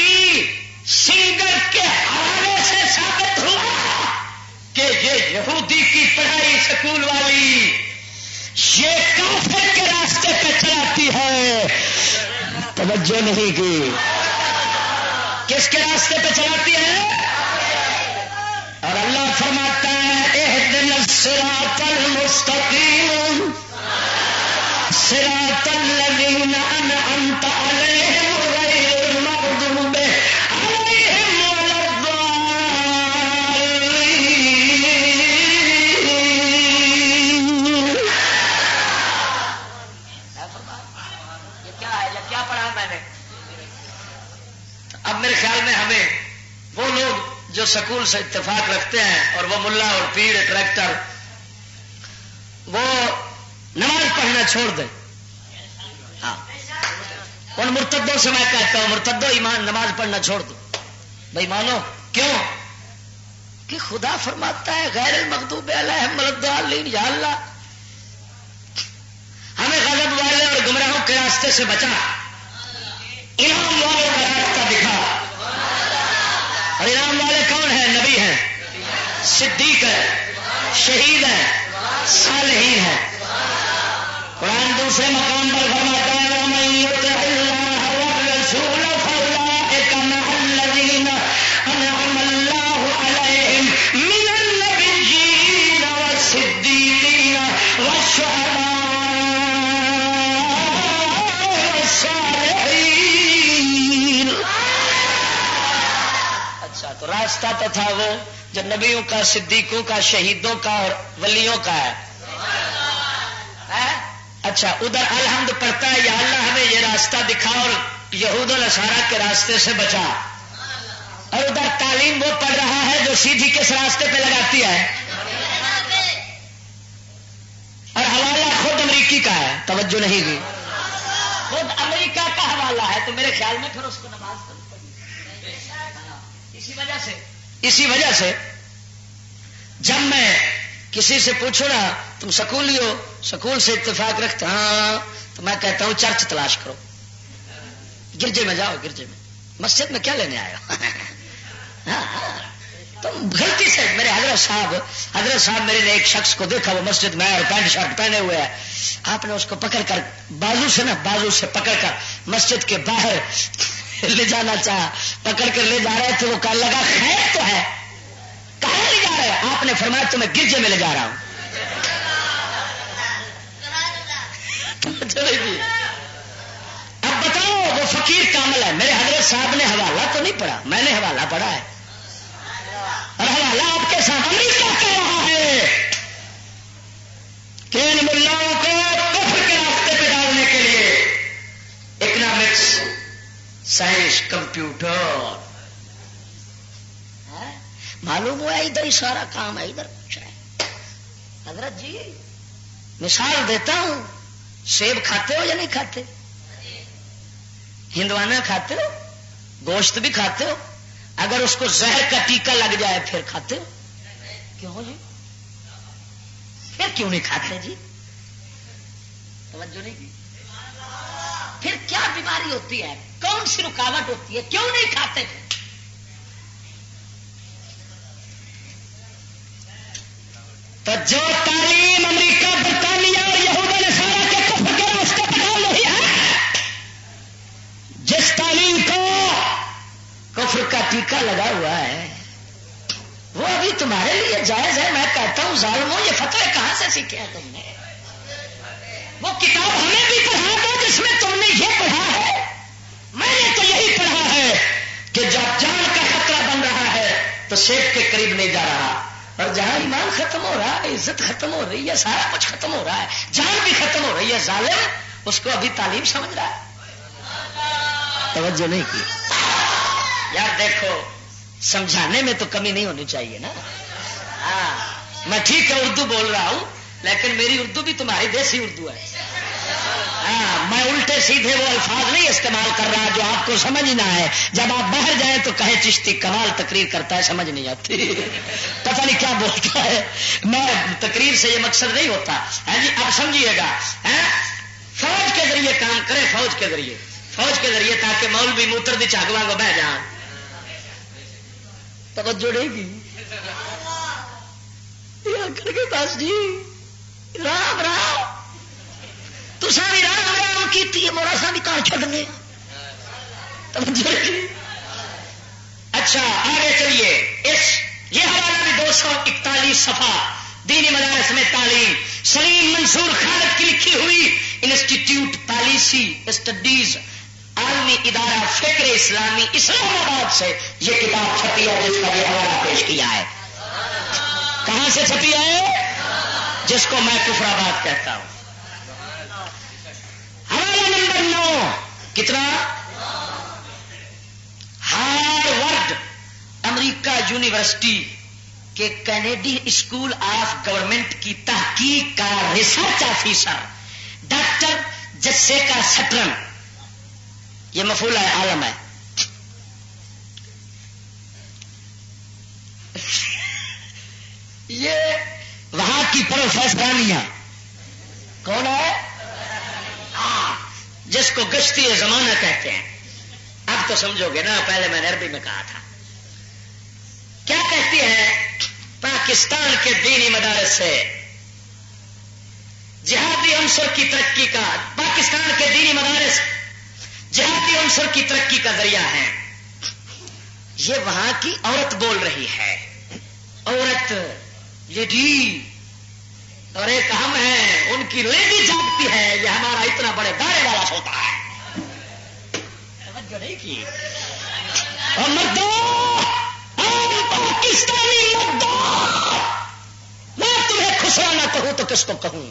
سنگر کے حوالے سے ثابت ہوا کہ یہ یہودی کی پڑھائی سکول والی یہ کافر کے راستے پہ چلاتی ہے. توجہ نہیں کی. کس کے راستے پہ چلاتی ہے؟ اور اللہ فرماتا ہے اہدنا الصراط المستقیم صراط الذین انعمت علیہم غیر المغضوب علیہم ولا الضالین. یہ کیا ہے؟ یہ کیا پڑھا اب میرے خیال میں ہمیں وہ لوگ جو سکول سے اتفاق رکھتے ہیں اور وہ ملا اور پیر ٹریکٹر وہ نماز پڑھنا چھوڑ دیں. ہاں ان مرتدوں سے میں کہتا ہوں مرتدو ایمان نماز پڑھنا چھوڑ دو بھائی مانو. کیوں کہ خدا فرماتا ہے غیر المغضوب علیہم ولا یا اللہ ہمیں غضب والے اور گمراہوں کے راستے سے بچا انعام والوں کا راستہ دکھا. اور انعام والے کون ہیں؟ نبی ہیں، صدیق ہیں، شہید ہیں، صالحین ہیں. قرآن دوسرے مقام پر فرماتا ہے وَمَن يُطِعِ اللَّهَ وَالرَّسُولَ فَأُولَٰئِكَ مَعَ الَّذِينَ أَنْعَمَ اللَّهُ عَلَيْهِم مِّنَ النَّبِيِّينَ وَالصِّدِّيقِينَ وَالشُّهَدَاءِ وَالصَّالِحِينَ. اچھا تو راستہ تو تھا وہ جو نبیوں کا، صدیقوں کا، شہیدوں کا اور ولیوں کا ہے. اچھا ادھر الحمد پڑھتا ہے یا اللہ ہمیں یہ راستہ دکھا اور یہود و نصارہ کے راستے سے بچا. اور ادھر تعلیم وہ پڑھ رہا ہے جو سیدھی کس راستے پہ لگاتی ہے اور حوالہ خود امریکی کا ہے. توجہ نہیں دی، خود امریکہ کا حوالہ ہے. تو میرے خیال میں پھر اس کو نماز پڑھنی. اسی وجہ سے جب میں کسی سے پوچھو نا تم سکولی ہو، سکول سے اتفاق رکھتے ہاں، تو میں کہتا ہوں چرچ تلاش کرو، گرجے میں جاؤ. گرجے میں مسجد میں کیا لینے آئے ہو؟ تم غلطی سے میرے حضرت صاحب میرے نے ایک شخص کو دیکھا وہ مسجد میں اور پینٹ شرٹ پہنے ہوئے ہے. آپ نے اس کو پکڑ کر بازو سے پکڑ کر مسجد کے باہر لے جانا چاہا. پکڑ کر لے جا رہے تھے، وہ کہنے لگا خیر تو ہے، کہاں لے جا رہے ہیں؟ آپ نے فرمایا تمہیں گرجے میں لے جا رہا ہوں. اب بتاؤ وہ فقیر کامل ہے. میرے حضرت صاحب نے حوالہ تو نہیں پڑھا، میں نے حوالہ پڑھا ہے. اور حوالہ آپ کے سامنے کیا کہہ رہا ہے کہ ان ملاؤں کو کفر کے راستے پہ ڈالنے کے لیے اکنامکس، سائنس، کمپیوٹر معلوم ہوا ادھر ہی سارا کام ہے، ادھر کچھ ہے. حضرت جی مثال دیتا ہوں، سیب کھاتے ہو یا نہیں کھاتے؟ ہندوانا کھاتے ہو؟ گوشت بھی کھاتے ہو؟ اگر اس کو زہر کا ٹیکا لگ جائے پھر کھاتے ہو؟ کیوں جی؟ پھر کیوں نہیں کھاتے جی؟ توجہ نہیں کی. پھر کیا بیماری ہوتی ہے؟ کون سی رکاوٹ ہوتی ہے؟ کیوں نہیں کھاتے پھر؟ تو جو تعلیم امریکہ، برطانیہ اور یہود و نصارہ کے کفر کے راستے پہ ڈال رہی ہے، جس تعلیم کو کفر کا ٹیکا لگا ہوا ہے، وہ ابھی تمہارے لیے جائز ہے. میں کہتا ہوں ظالموں یہ فتوے کہاں سے سیکھے ہیں تم نے؟ وہ کتاب ہمیں بھی پڑھا دو جس میں تم نے یہ پڑھا ہے. میں نے تو یہی پڑھا ہے کہ جب جان کا خطرہ بن رہا ہے تو سیف کے قریب نہیں جا رہا، اور جہاں ایمان ختم ہو رہا ہے، عزت ختم ہو رہی ہے، سارا کچھ ختم ہو رہا ہے، جان بھی ختم ہو رہی ہے، ظالم اس کو ابھی تعلیم سمجھ رہا ہے. توجہ نہیں کی. یار دیکھو سمجھانے میں تو کمی نہیں ہونی چاہیے نا. ہاں میں ٹھیک ہے اردو بول رہا ہوں لیکن میری اردو بھی تمہاری دیسی اردو ہے. ہاں میں الٹے سیدھے وہ الفاظ نہیں استعمال کر رہا جو آپ کو سمجھ نہ آئے. جب آپ باہر جائیں تو کہے چشتی کمال تقریر کرتا ہے، سمجھ نہیں آتی، پتہ نہیں کیا بولتا ہے. میں تقریر سے یہ مقصد نہیں ہوتا ہے جی. اب سمجھیے گا فوج کے ذریعے کام کرے، فوج کے ذریعے تاکہ مولوی موتر دی چاگواں کو بہ جان. توجہ نہیں کی. کر کے بس جی رام رام تو ساری رام رام کی مورا سا بھی کار چھڑنے. اچھا آگے چلیے. یہ حوالہ بھی 241 صفحہ دینی مدارس میں تعلیم، سلیم منصور خالد کی لکھی ہوئی انسٹیٹیوٹ پالیسی اسٹڈیز عالمی ادارہ فکر اسلامی اسلام آباد سے یہ کتاب چھپی ہے جس کا یہ حوالہ پیش کیا ہے. کہاں سے چھپی ہے؟ جس کو میں کفر آباد کہتا ہوں. حوالہ نمبر 9 کتنا؟ یونیورسٹی کے کینیڈی اسکول آف گورنمنٹ کی تحقیق کا ریسرچ آفیسر ڈاکٹر جسیکا سٹرن، یہ مفعول عالم ہے، یہ وہاں کی پروفیسرانیاں کون ہے؟ جس کو گشتی زمانہ کہتے ہیں. اب تو سمجھو گے نا، پہلے میں نے عربی میں کہا تھا. کیا کہتی ہے؟ پاکستان کے دینی مدارس سے جہادی عنصر کی ترقی کا، پاکستان کے دینی مدارس جہادی عنصر کی ترقی کا ذریعہ ہے. یہ وہاں کی عورت بول رہی ہے، عورت لیڈی، اور ایک ہم ہیں ان کی لیڈی جاگتی ہے. یہ ہمارا اتنا بڑے دائرے والا ہوتا ہے. توجہ نہیں کی. اور مردوں، پاکستانی مردوں، میں تمہیں خسرا نہ کہوں تو کس کو کہوں؟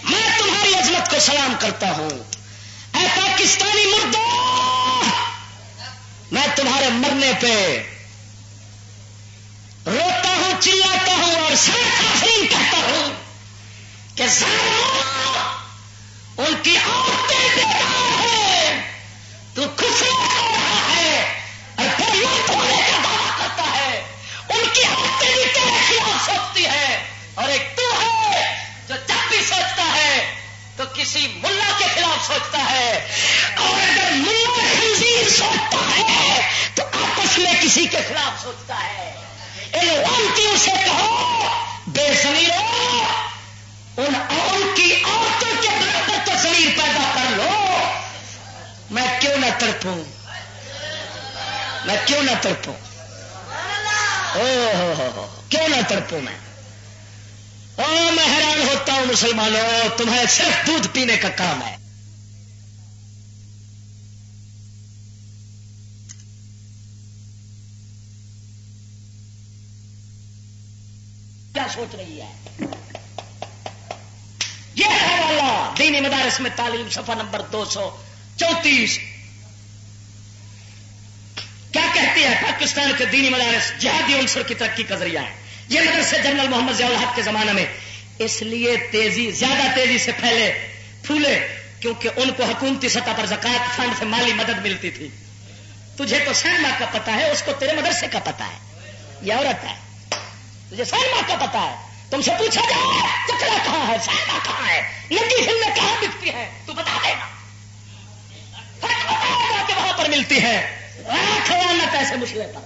میں تمہاری عظمت کو سلام کرتا ہوں. اے پاکستانی مردوں، میں تمہارے مرنے پہ روتا ہوں، چلاتا ہوں اور ساتھ آفرین کہتا ہوں کہ ظالموں، ان کی عورتیں بیکار ہیں، تو خسرا کر رہا ہے اور پھر مرد ہونے کا دعویٰ کرتا ہے. ان کی عورتیں بھی تیرے خلاف سوچتی ہے، اور ایک تو ہے جو جب بھی سوچتا ہے تو کسی ملا کے خلاف سوچتا ہے، اور اگر ملا خنزیر سوچتا ہے تو آپس میں کسی کے خلاف سوچتا ہے. ان لانتیوں سے کہو بے ضمیرو، ان کی عورتوں کے برابر تو ضمیر پیدا کر لو. میں کیوں نہ تڑپوں، میں کیوں نہ تڑپوں، کیوں نہ تڑپوں میں. میں حیران ہوتا ہوں مسلمانوں، تمہیں صرف دودھ پینے کا کام ہے. کیا سوچ رہی ہے؟ یہ ہے والا دینی مدارس میں تعلیم، صفحہ نمبر 234. کیا کہتی ہے؟ پاکستان کے دینی مدارس جہادی عنصر کی ترقی کا ذریعہ ہے. یہ مدرسے جنرل محمد ضیاء الحق کے زمانے میں اس لیے زیادہ تیزی سے پھولے کیونکہ ان کو حکومتی سطح پر زکات فنڈ سے مالی مدد ملتی تھی. تجھے تو سینما کا پتا ہے، اس کو تیرے مدرسے کا پتا ہے. یہ عورت ہے، تجھے سینما کا پتا ہے. تم سے پوچھا جائے کچرا کہاں ہے، سینما کہاں ہے، ننگی فلمیں کہاں بکتی ہیں، تو بتا دے گا کہ وہاں پر ملتی ہے. خیانت ایسے مسئلے پر.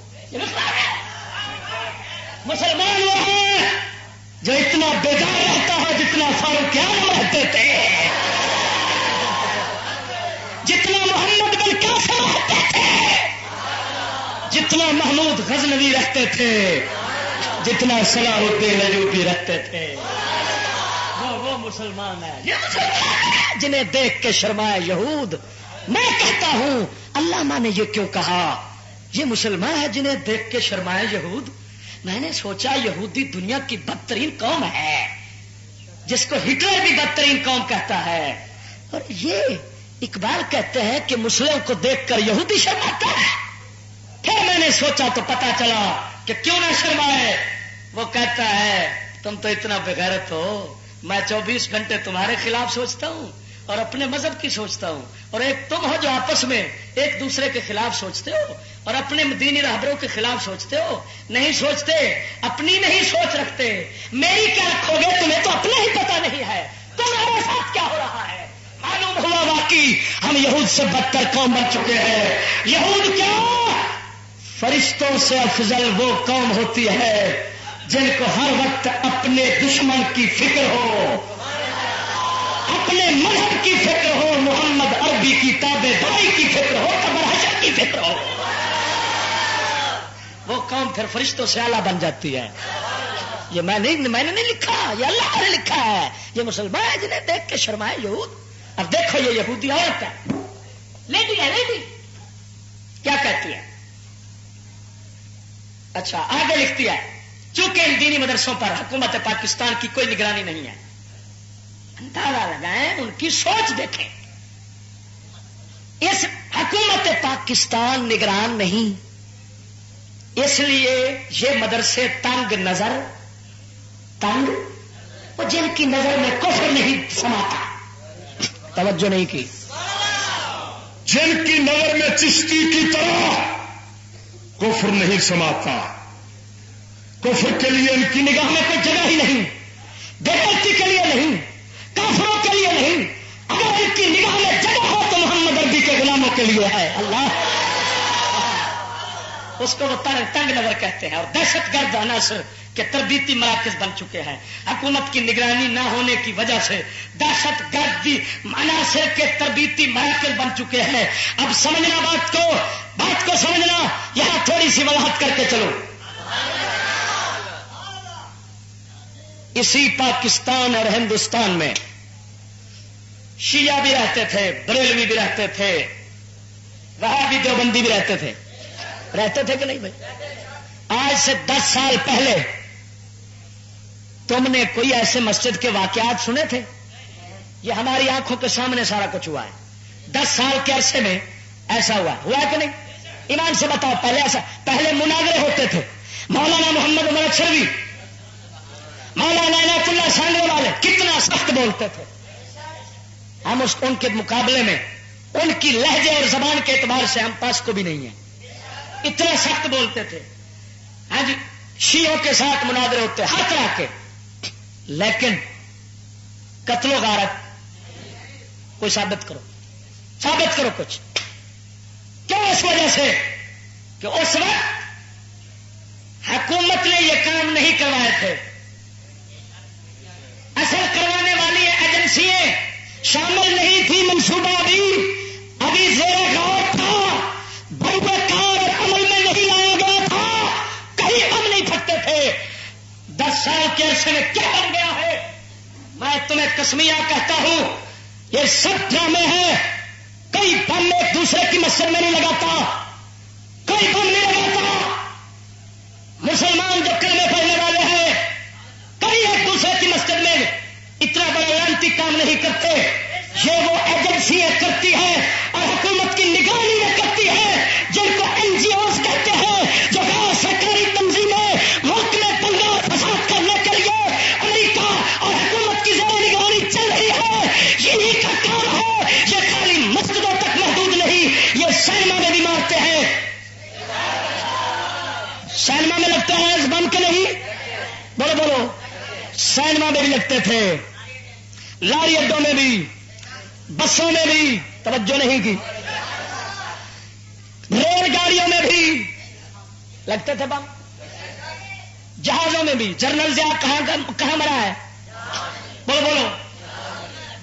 مسلمان وہ ہیں جو اتنا بیدار رہتا ہے جتنا فاروق اعظم رہتے تھے، جتنا محمد بن قاسم رہتے تھے، جتنا محمود غزنوی رہتے تھے، جتنا صلاح الدین ایوبی رہتے تھے. وہ مسلمان ہے. یہ مسلمان ہے جنہیں دیکھ کے شرمائے یہود. میں کہتا ہوں علامہ نے یہ کیوں کہا؟ یہ مسلمان ہے جنہیں دیکھ کے شرمائے یہود. میں نے سوچا یہودی دنیا کی بدترین قوم ہے، جس کو ہٹلر بھی بدترین قوم کہتا ہے، اور یہ اقبال کہتے ہیں کہ مسلموں کو دیکھ کر یہودی شرماتا ہے. پھر میں نے سوچا تو پتا چلا کہ کیوں نہ شرمائے. وہ کہتا ہے تم تو اتنا بغیرت ہو، میں 24 گھنٹے تمہارے خلاف سوچتا ہوں اور اپنے مذہب کی سوچتا ہوں، اور ایک تم ہو جو آپس میں ایک دوسرے کے خلاف سوچتے ہو اور اپنے دینی رہبروں کے خلاف سوچتے ہو. نہیں سوچتے، اپنی نہیں سوچ رکھتے. میری کیا رکھو گے؟ تمہیں تو اپنا ہی پتا نہیں ہے تمہارے ساتھ کیا ہو رہا ہے. معلوم ہوا واقعی ہم یہود سے بدتر قوم بن چکے ہیں. یہود کیا، فرشتوں سے افضل وہ قوم ہوتی ہے جن کو ہر وقت اپنے دشمن کی فکر ہو، اپنے مذہب کی فکر ہو، محمد عربی کی تابع داری کی فکر ہو، قبر حشر کی فکر ہو. وہ قوم پھر فرشتوں سے اعلیٰ بن جاتی ہے. یہ میں نے نہیں لکھا، یہ اللہ نے لکھا ہے. یہ مسلمان ہے جنہیں دیکھ کے شرمائے یہود. اب دیکھو یہ یہودی عورت ہے، لیڈی ہے، لیڈی کیا کہتی ہے؟ اچھا آگے لکھتی ہے، چونکہ ان دینی مدرسوں پر حکومت پاکستان کی کوئی نگرانی نہیں ہے. اندازہ لگائیں، ان کی سوچ دیکھیں. اس حکومت پاکستان نگران نہیں، اس لیے یہ مدرسے تنگ نظر، تنگ، وہ جن کی نظر میں کفر نہیں سماتا، توجہ نہیں کی، جن کی نظر میں چشتی کی طرح کفر نہیں سماتا، کفر کے لیے ان کی نگاہ میں کوئی جگہ ہی نہیں، بےغیرتی کے لیے نہیں، کافروں کے لیے نہیں، اگر ان کی نگاہ میں جگہ ہو تو محمد عربی کے غلاموں کے لیے ہے۔ اللہ، اس کو وہ تنگ نظر کہتے ہیں، اور دہشت گرد عناصر کے تربیتی مراکز بن چکے ہیں۔ حکومت کی نگرانی نہ ہونے کی وجہ سے دہشت گردی عناصر کے تربیتی مراکز بن چکے ہیں۔ اب سمجھنا بات کو سمجھنا، یہاں تھوڑی سی وضاحت کر کے چلو۔ اسی پاکستان اور ہندوستان میں شیعہ بھی رہتے تھے، بریلوی بھی رہتے تھے، وہابی دیوبندی بھی رہتے تھے کہ نہیں بھائی؟ آج سے 10 سال پہلے تم نے کوئی ایسے مسجد کے واقعات سنے تھے؟ یہ ہماری آنکھوں کے سامنے سارا کچھ ہوا ہے۔ 10 سال کے عرصے میں ایسا ہوا کہ نہیں؟ ایمان سے بتاؤ، پہلے مناظرے ہوتے تھے، مولانا محمد عمر اچھروی، مولانا عنایت اللہ سانگرے والے کتنا سخت بولتے تھے، ہم ان کے مقابلے میں ان کی لہجے اور زبان کے اعتبار سے ہم پاس کو بھی نہیں ہیں، اتنا سخت بولتے تھے۔ ہاں جی، شیعوں کے ساتھ مناظرے ہوتے ہر طرح کے، لیکن قتل و غارت کوئی ثابت کرو کچھ۔ کیوں؟ اس وجہ سے کہ اس وقت حکومت نے یہ کام نہیں کروائے تھے، اصل کروانے والی ایجنسیاں شامل نہیں تھی، منصوبہ ابھی زیر غور تھا، بڑے کار اور عمل میں نہیں لایا گیا تھا، کہیں ہم نہیں پھٹتے تھے۔ 10 سال کے عرصے میں کیا بن گیا ہے؟ میں تمہیں قسمیہ کہتا ہوں، یہ سب ڈرامے ہیں۔ کوئی بم ایک دوسرے کی مسجد میں نہیں لگاتا، کوئی بم نہیں لگاتا۔ مسلمان جو کلمے پڑھنے والے ہیں کوئی ایک دوسرے کی مسجد میں اتنا بڑا لانتی کام نہیں کرتے، یہ وہ ایجنسیاں کرتی ہیں اور حکومت کی نگرانی میں کرتی ہے، جن کو NGOs کہتے ہیں، جو غیر سرکاری تنظیمیں ملک میں دنگا اور فساد کرنے کے لیے امریکہ اور حکومت کی زیر نگرانی چل رہی ہے، یہی کا کام ہے۔ یہ خالی مسجدوں تک محدود نہیں، یہ سینما میں بھی مارتے ہیں، سینما میں لگتا ہے اس بم کے نہیں، بولو سینما میں بھی لگتے تھے، لاری اڈوں میں بھی، بسوں میں بھی، توجہ نہیں کی، ریل گاڑیوں میں بھی لگتے تھے بم، جہازوں میں بھی۔ جنرل ضیاء کہاں مرا ہے؟ بولو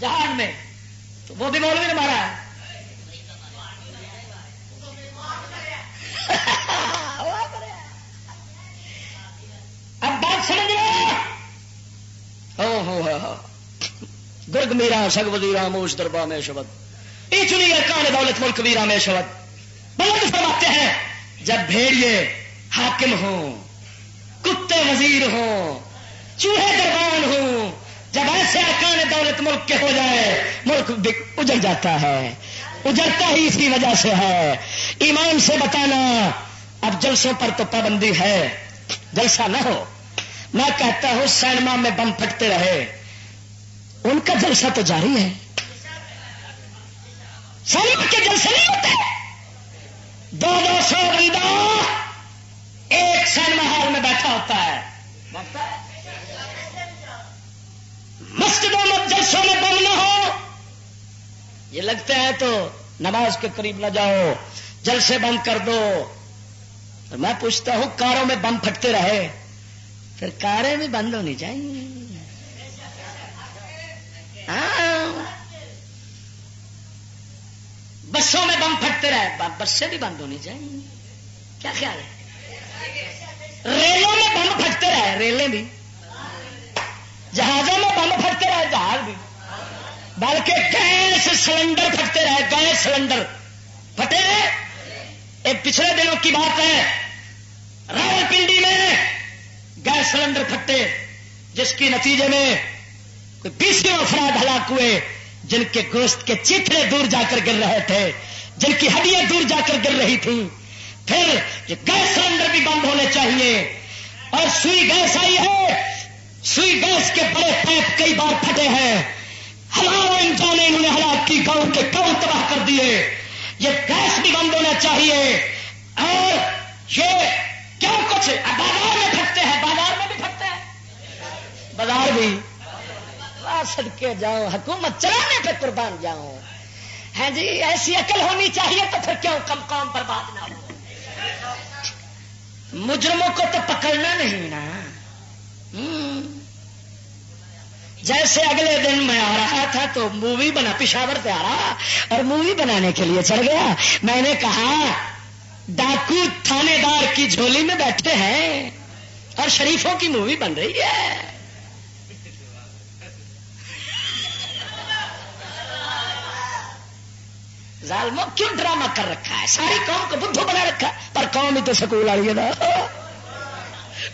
جہاز میں، تو وہ بھی مولوی نے مارا ہے۔ اب بات سمجھ لو، گرگ میرا سگ وزیرا موش دربا میں شبد ای چنی کان دولت ملک ویرا میں شبد۔ بلند فرماتے ہیں، جب بھیڑیے حاکم ہوں، کتے وزیر ہوں، چوہے دربان ہوں، جب ایسے ارکان دولت ملک کے ہو جائے، ملک اجڑ جاتا ہے، اجڑتا ہی اسی وجہ سے ہے۔ ایمان سے بتانا، اب جلسوں پر تو پابندی ہے، جلسہ نہ ہو۔ میں کہتا ہوں سینما میں بم پھٹتے رہے، ان کا جلسہ تو جاری ہے، سینما کے جلسے نہیں ہوتے۔ 200 بندہ ایک سینما ہال میں بیٹھا ہوتا ہے، مسجدوں میں جلسوں میں بم نہ ہو، یہ لگتے ہیں تو نماز کے قریب نہ جاؤ، جلسے بند کر دو۔ میں پوچھتا ہوں، کاروں میں بم پھٹتے رہے، پھر کاریں بھی بند ہونی چاہیے۔ بسوں میں بم پھٹتے رہے، بسیں بھی بند ہونی چاہیے، کیا خیال ہے؟ ریلوں میں بم پھٹتے رہے، ریلیں بھی، جہازوں میں بم پھٹتے رہے، جہاز بھی، بلکہ گیس سلنڈر پھٹتے رہے، گیس سلنڈر پھٹے۔ ایک پچھلے دنوں کی بات ہے، راول پنڈی میں گیس سلنڈر پھٹے، جس کے نتیجے میں کوئی 20 افراد ہلاک ہوئے، جن کے گوشت کے چیتڑے دور جا کر گر رہے تھے، جن کی ہڈیاں دور جا کر گر رہی تھیں۔ پھر گیس سلنڈر بھی بند ہونے چاہیے. اور سوئی گیس آئی ہے, سوئی گیس کے بڑے پائپ کئی بار پھٹے ہیں, ہزاروں انسان انہوں نے ہلاک کی, گاؤں کے گاؤں تباہ کر دیے. یہ گیس بھی بند ہونا چاہیے. اور یہ کیا کچھ بازار میں پھٹتے ہیں, بازار میں بھی پھٹتے ہیں, بازار بھی صدقے جاؤ, حکومت چلانے پہ قربان جاؤ. ہاں جی, ایسی عقل ہونی چاہیے تو پھر کیوں کم قوم برباد نہ ہو. مجرموں کو تو پکڑنا نہیں نا. جیسے اگلے دن میں آ رہا تھا تو مووی بنا, پشاور سے آ رہا اور مووی بنانے کے لیے چڑھ گیا. میں نے کہا ڈاکو تھانے دار کی جھولی میں بیٹھے ہیں اور شریفوں کی مووی بن رہی ہے. ظالموں کیوں ڈرامہ کر رکھا ہے, ساری قوم کو بدھو بنا رکھا ہے, پر قوم ہی تو سکول والی ہے نا.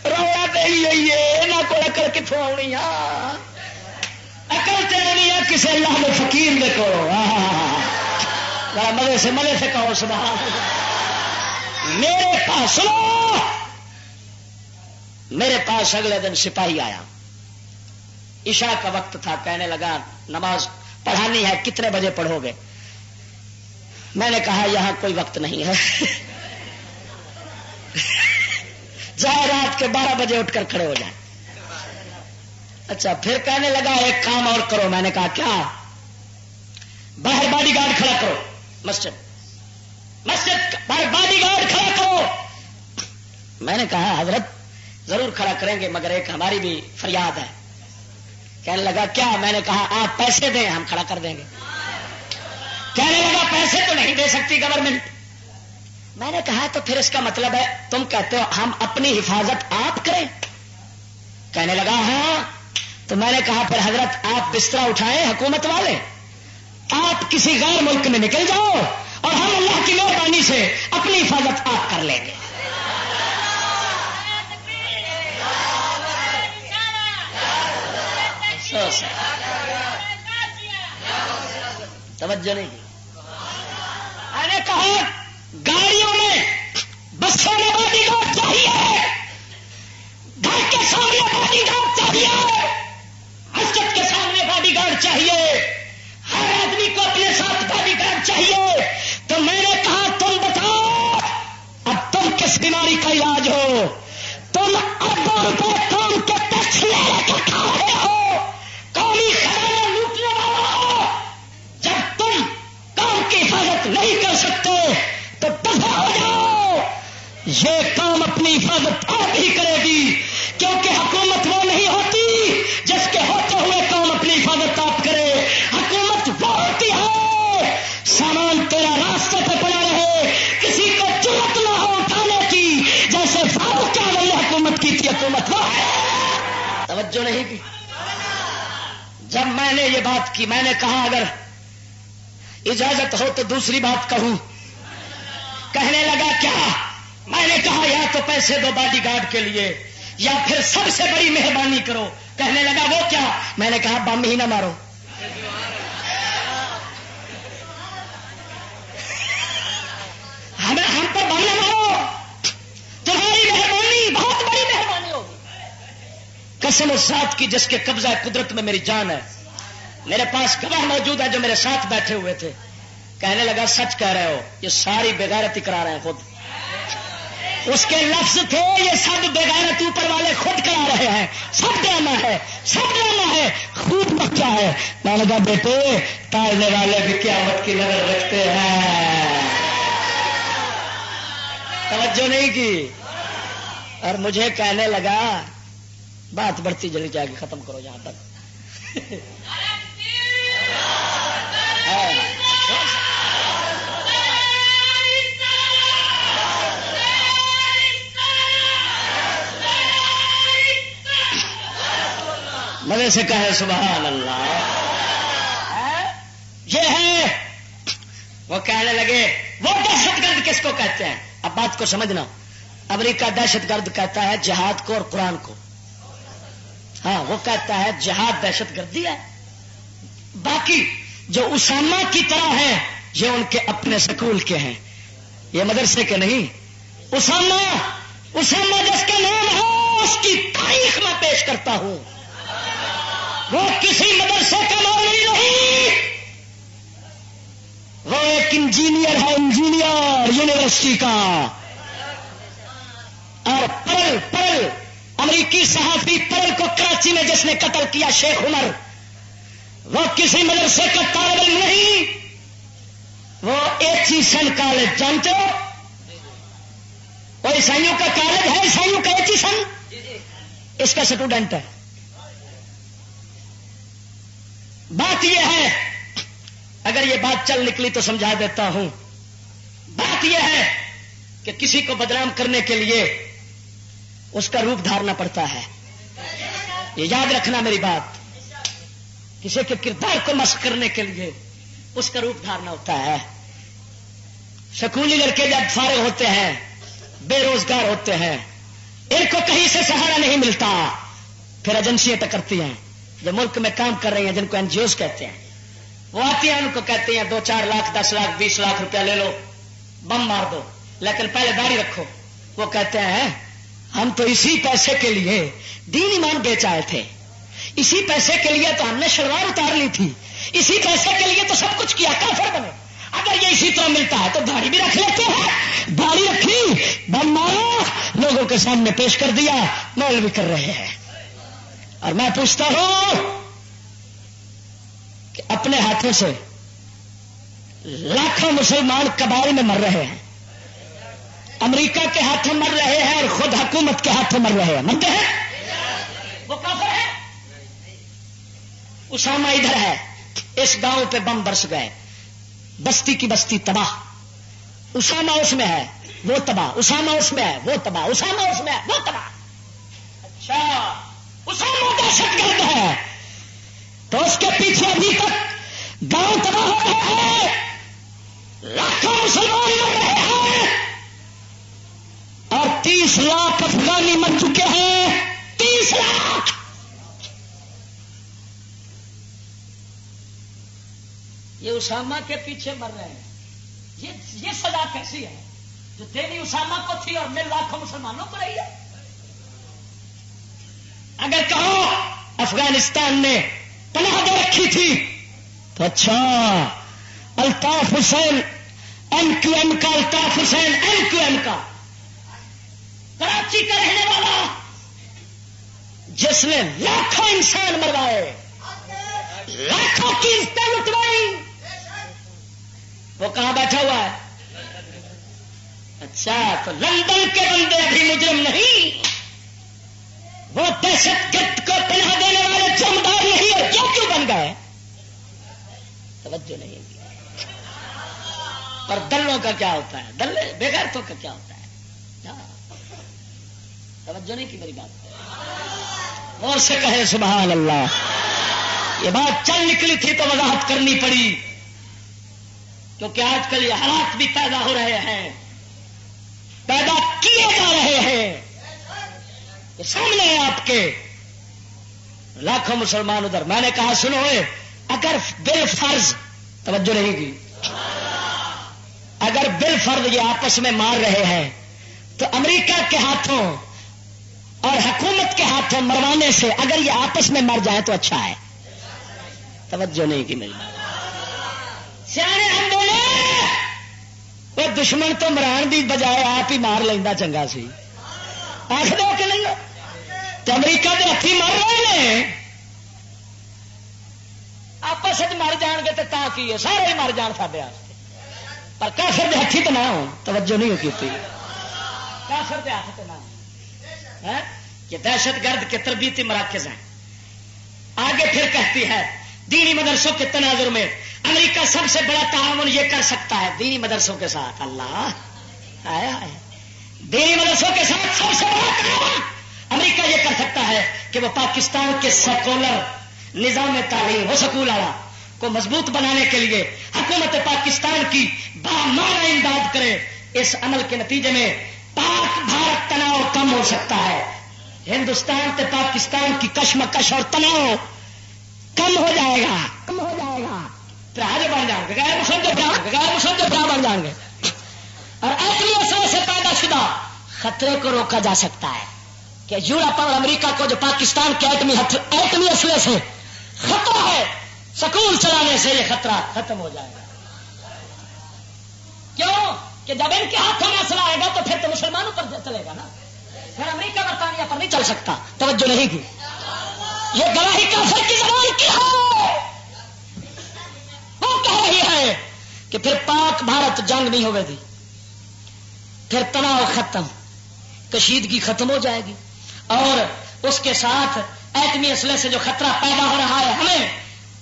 رویا تو یہی ہے نہ کوئی اکل کتوں آنی, اکل تو نہیں ہے کسی اللہ کے فقیر نے کو. مزے سے کہو سبحان اللہ. میرے پاس سنو, میرے پاس اگلے دن سپاہی آیا, عشاء کا وقت تھا, کہنے لگا نماز پڑھانی ہے, کتنے بجے پڑھو گے؟ میں نے کہا یہاں کوئی وقت نہیں ہے, جائے رات کے 12 بجے اٹھ کر کھڑے ہو جائیں. اچھا, پھر کہنے لگا ایک کام اور کرو. میں نے کہا کیا؟ باہر باڈی گارڈ کھڑا کرو, مسجد باہر باڈی گارڈ کھڑا کرو. میں نے کہا حضرت ضرور کھڑا کریں گے, مگر ایک ہماری بھی فریاد ہے. کہنے لگا کیا؟ میں نے کہا آپ پیسے دیں, ہم کھڑا کر دیں گے. کہنے لگا پیسے تو نہیں دے سکتی گورنمنٹ. میں نے کہا تو پھر اس کا مطلب ہے تم کہتے ہو ہم اپنی حفاظت آپ کریں. کہنے لگا ہاں. تو میں نے کہا پھر حضرت آپ بستر اٹھائیں, حکومت والے آپ کسی غیر ملک میں نکل جاؤ اور ہم اللہ کی مہربانی سے اپنی حفاظت آپ کر لیں گے. توجہ نہیں کی. میں نے کہا گاڑیوں میں بسوں میں باڈی گارڈ چاہیے, گھر کے سامنے باڈی گارڈ چاہیے, مسجد کے سامنے باڈی گارڈ چاہیے, ہر آدمی کو اپنے ساتھ باڈی گارڈ چاہیے. تو میں نے کہا تم بتاؤ اب تم کس بیماری کا علاج ہو؟ تم اربوں روپے قوم کے ٹیکس لے کے کھا رہے ہو, قومی خزانہ لوٹنے والا ہو. جب تم قوم کی حفاظت نہیں کر سکتے تو دفع ہو جاؤ. یہ کام اپنی حفاظت آپ ہی کرے گی, کیونکہ حکومت وہ نہیں ہوتی جس کے ہوتے ہوئے قوم اپنی حفاظت آپ کرے. حکومت وہ ہوتی ہے سامان تیرا راستے پہ پڑا رہے, کسی کو ضرورت نہ ہو اٹھانے کی, جیسے فاروق اعظم نے حکومت کی تھی. حکومت وہ ہے. توجہ نہیں کی. جب میں نے یہ بات کی, میں نے کہا اگر اجازت ہو تو دوسری بات کہوں. کہنے لگا کیا؟ میں نے کہا یا تو پیسے دو باڈی گارڈ کے لیے یا پھر سب سے بڑی مہربانی کرو. کہنے لگا وہ کیا؟ میں نے کہا بم ہی نہ مارو. ہم پر بم نہ مارو, تمہاری مہربانی بہت بڑی مہربانی ہوگی. قسم اس ذات کی جس کے قبضہ قدرت میں میری جان ہے. میرے پاس گواہ موجود ہے جو میرے ساتھ بیٹھے ہوئے تھے. کہنے لگا سچ کہہ رہے ہو, یہ ساری بےغیرتی کرا رہے ہیں خود. اس کے لفظ تھے یہ سب بےغیرت اوپر والے خود کرا رہے ہیں, سب ڈرامہ ہے, سب ڈرامہ ہے, خوب بچہ ہے. میں نے کہا بیٹے تالنے والے بھی قیامت کی نظر رکھتے ہیں. توجہ نہیں کی. اور مجھے کہنے لگا بات بڑھتی چلی جائے گی, ختم کرو جہاں تک. مزے سے کہے سبحان اللہ. یہ ہے وہ کہنے لگے وہ دہشت گرد کس کو کہتے ہیں. اب بات کو سمجھنا, امریکہ دہشت گرد کہتا ہے جہاد کو اور قرآن کو. ہاں وہ کہتا ہے جہاد دہشت گردی ہے. باقی جو اسامہ کی طرح ہیں یہ ان کے اپنے سکول کے ہیں, یہ مدرسے کے نہیں. اسامہ جس کا نام ہے اس کی تاریخ میں پیش کرتا ہوں. وہ کسی مدرسے کا مولوی نہیں، وہ ایک انجینئر ہے، انجینئر یونیورسٹی کا. اور پرل امریکی صحافی پرل کو کراچی میں جس نے قتل کیا شیخ عمر، وہ کسی مدرسے کا طالب علم نہیں، وہ ایچیسن کالج جانتے ہو؟ وہ عیسائیوں کا کالج ہے، عیسائیوں کا ایچیسن، اس کا اسٹوڈنٹ ہے. بات یہ ہے، اگر یہ بات چل نکلی تو سمجھا دیتا ہوں. بات یہ ہے کہ کسی کو بدنام کرنے کے لیے اس کا روپ دھارنا پڑتا ہے. یہ یاد رکھنا میری بات. کسی کے کردار کو مشق کرنے کے لیے اس کا روپ دھارنا ہوتا ہے. سکولی لڑکے جب فارغ ہوتے ہیں، بے روزگار ہوتے ہیں، ان کو کہیں سے سہارا نہیں ملتا، پھر ایجنسیاں ٹکرتی ہیں جو ملک میں کام کر رہی ہیں، جن کو این جی اوز کہتے ہیں. وہ آتی ہیں، ان کو کہتے ہیں 2-4 لاکھ 10 لاکھ 20 لاکھ روپیہ لے لو، بم مار دو، لیکن پہلے داڑھی رکھو. وہ کہتے ہیں ہم تو اسی پیسے کے لیے دین ایمان بیچ آئے تھے، اسی پیسے کے لیے تو ہم نے شلوار اتار لی تھی، اسی پیسے کے لیے تو سب کچھ کیا، کافر بنے. اگر یہ اسی طرح ملتا ہے تو داڑھی بھی رکھ لیتے ہیں. داڑھی رکھی، بم مارا، لوگوں کے سامنے پیش کر دیا، مولوی کر رہے ہیں. اور میں پوچھتا ہوں کہ اپنے ہاتھوں سے لاکھوں مسلمان قبائل میں مر رہے ہیں، امریکہ کے ہاتھوں مر رہے ہیں اور خود حکومت کے ہاتھوں مر رہے ہیں. مرتے ہیں، وہ کافر ہے. اسامہ ادھر ہے، اس گاؤں پہ بم برس گئے، بستی کی بستی تباہ. اسامہ اس میں ہے، وہ تباہ. اسامہ اس میں ہے، وہ تباہ. اسامہ اس میں ہے، وہ تباہ. اچھا، اسامہ دہشت گرد ہے تو اس کے پیچھے ابھی تک گاؤں تباہ ہو رہے ہیں، لاکھوں مسلمان مر رہے ہیں، اور 30 لاکھ افغانی مر چکے ہیں. 30 لاکھ. یہ اسامہ کے پیچھے مر رہے ہیں. یہ سزا کیسی ہے جو دینی اسامہ کو تھی اور میرے لاکھوں مسلمانوں کو رہی ہے؟ اگر کہو افغانستان نے پناہ دے رکھی تھی تو اچھا، الطاف حسین MQM کا، الطاف حسین MQM کا، کراچی کا رہنے والا، جس نے لاکھوں انسان مروائے، لاکھوں کی عزتیں لٹوائی، وہ کہاں بیٹھا ہوا ہے؟ اچھا، تو لندن کے بندے ابھی مجرم نہیں، وہ دہشت گرد کو پناہ دینے والے جمدار نہیں ہے. یہ کیوں بن گئے؟ توجہ نہیں. اور دلوں کا کیا ہوتا ہے؟ دل بےغیرتوں کا کیا ہوتا ہے؟ توجہ نہیں کی میری بات. اور سے کہے سبحان اللہ. یہ بات چل نکلی تھی تو وضاحت کرنی پڑی، کیونکہ آج کل یہ حالات بھی پیدا ہو رہے ہیں، پیدا کیے جا رہے ہیں. یہ سامنے ہے آپ کے، لاکھوں مسلمان ادھر. میں نے کہا سنو، اگر بالفرض، توجہ نہیں کی، اگر بالفرض یہ آپس میں مار رہے ہیں تو امریکہ کے ہاتھوں اور حکومت کے ہاتھوں مروانے سے اگر یہ آپس میں مر جائے تو اچھا ہے. توجہ نہیں کی میری. سیانے ہم بولے وہ دشمن تو مران دی بجائے آپ ہی مار لینا چنگا سی. آخر ہو کہ نہیں؟ تو امریکہ کے ہاتھی مر رہے ہیں، آپس مر جان گے تو تا کی ہے، سارے مر جان سارے واسطے، پر کافر دے ہاتھی تو نہ ہو. توجہ نہیں کی تھی. کافر دے ہاتھ تو نہ ہو. یہ دہشت گرد کے تربیتی مراکز ہیں. آگے پھر کہتی ہے دینی مدرسوں کے تناظر میں امریکہ سب سے بڑا تعاون یہ کر سکتا ہے دینی مدرسوں کے ساتھ. اللہ آیا ہے. دینی مدرسوں کے ساتھ سب سے بڑا تعاون امریکہ یہ کر سکتا ہے کہ وہ پاکستان کے سیکولر نظام تعلیم، وہ سکول والا کو مضبوط بنانے کے لیے حکومت پاکستان کی بامانہ امداد کرے. اس عمل کے نتیجے میں پاک بھارت تناؤ کم ہو سکتا ہے. ہندوستان سے پاکستان کی کشمکش اور تناؤ کم ہو جائے گا، کم ہو جائے گا. پراج بن جائیں گے، غیر مسلم بن جائیں گے، اور ایٹمی اثر سے پیدا شدہ خطرے کو روکا جا سکتا ہے کہ یورپ اور امریکہ کو جو پاکستان کے ایٹمی اسلحے سے خطرہ ہے، سکول چلانے سے یہ خطرہ ختم ہو جائے گا. کیوں کہ جب ان کے ہاتھوں میں اسلحہ آئے گا تو پھر تو مسلمانوں پر چلے گا نا، پھر امریکہ برطانیہ پر نہیں چل سکتا. توجہ نہیں کی، یہ گواہی کافر کی زبان کی ہے. وہ کہہ رہی ہے کہ پھر پاک بھارت جنگ نہیں ہوئے گی، پھر تناؤ ختم، کشیدگی ختم ہو جائے گی، اور اس کے ساتھ ایٹمی اسلحے سے جو خطرہ پیدا ہو رہا ہے ہمیں،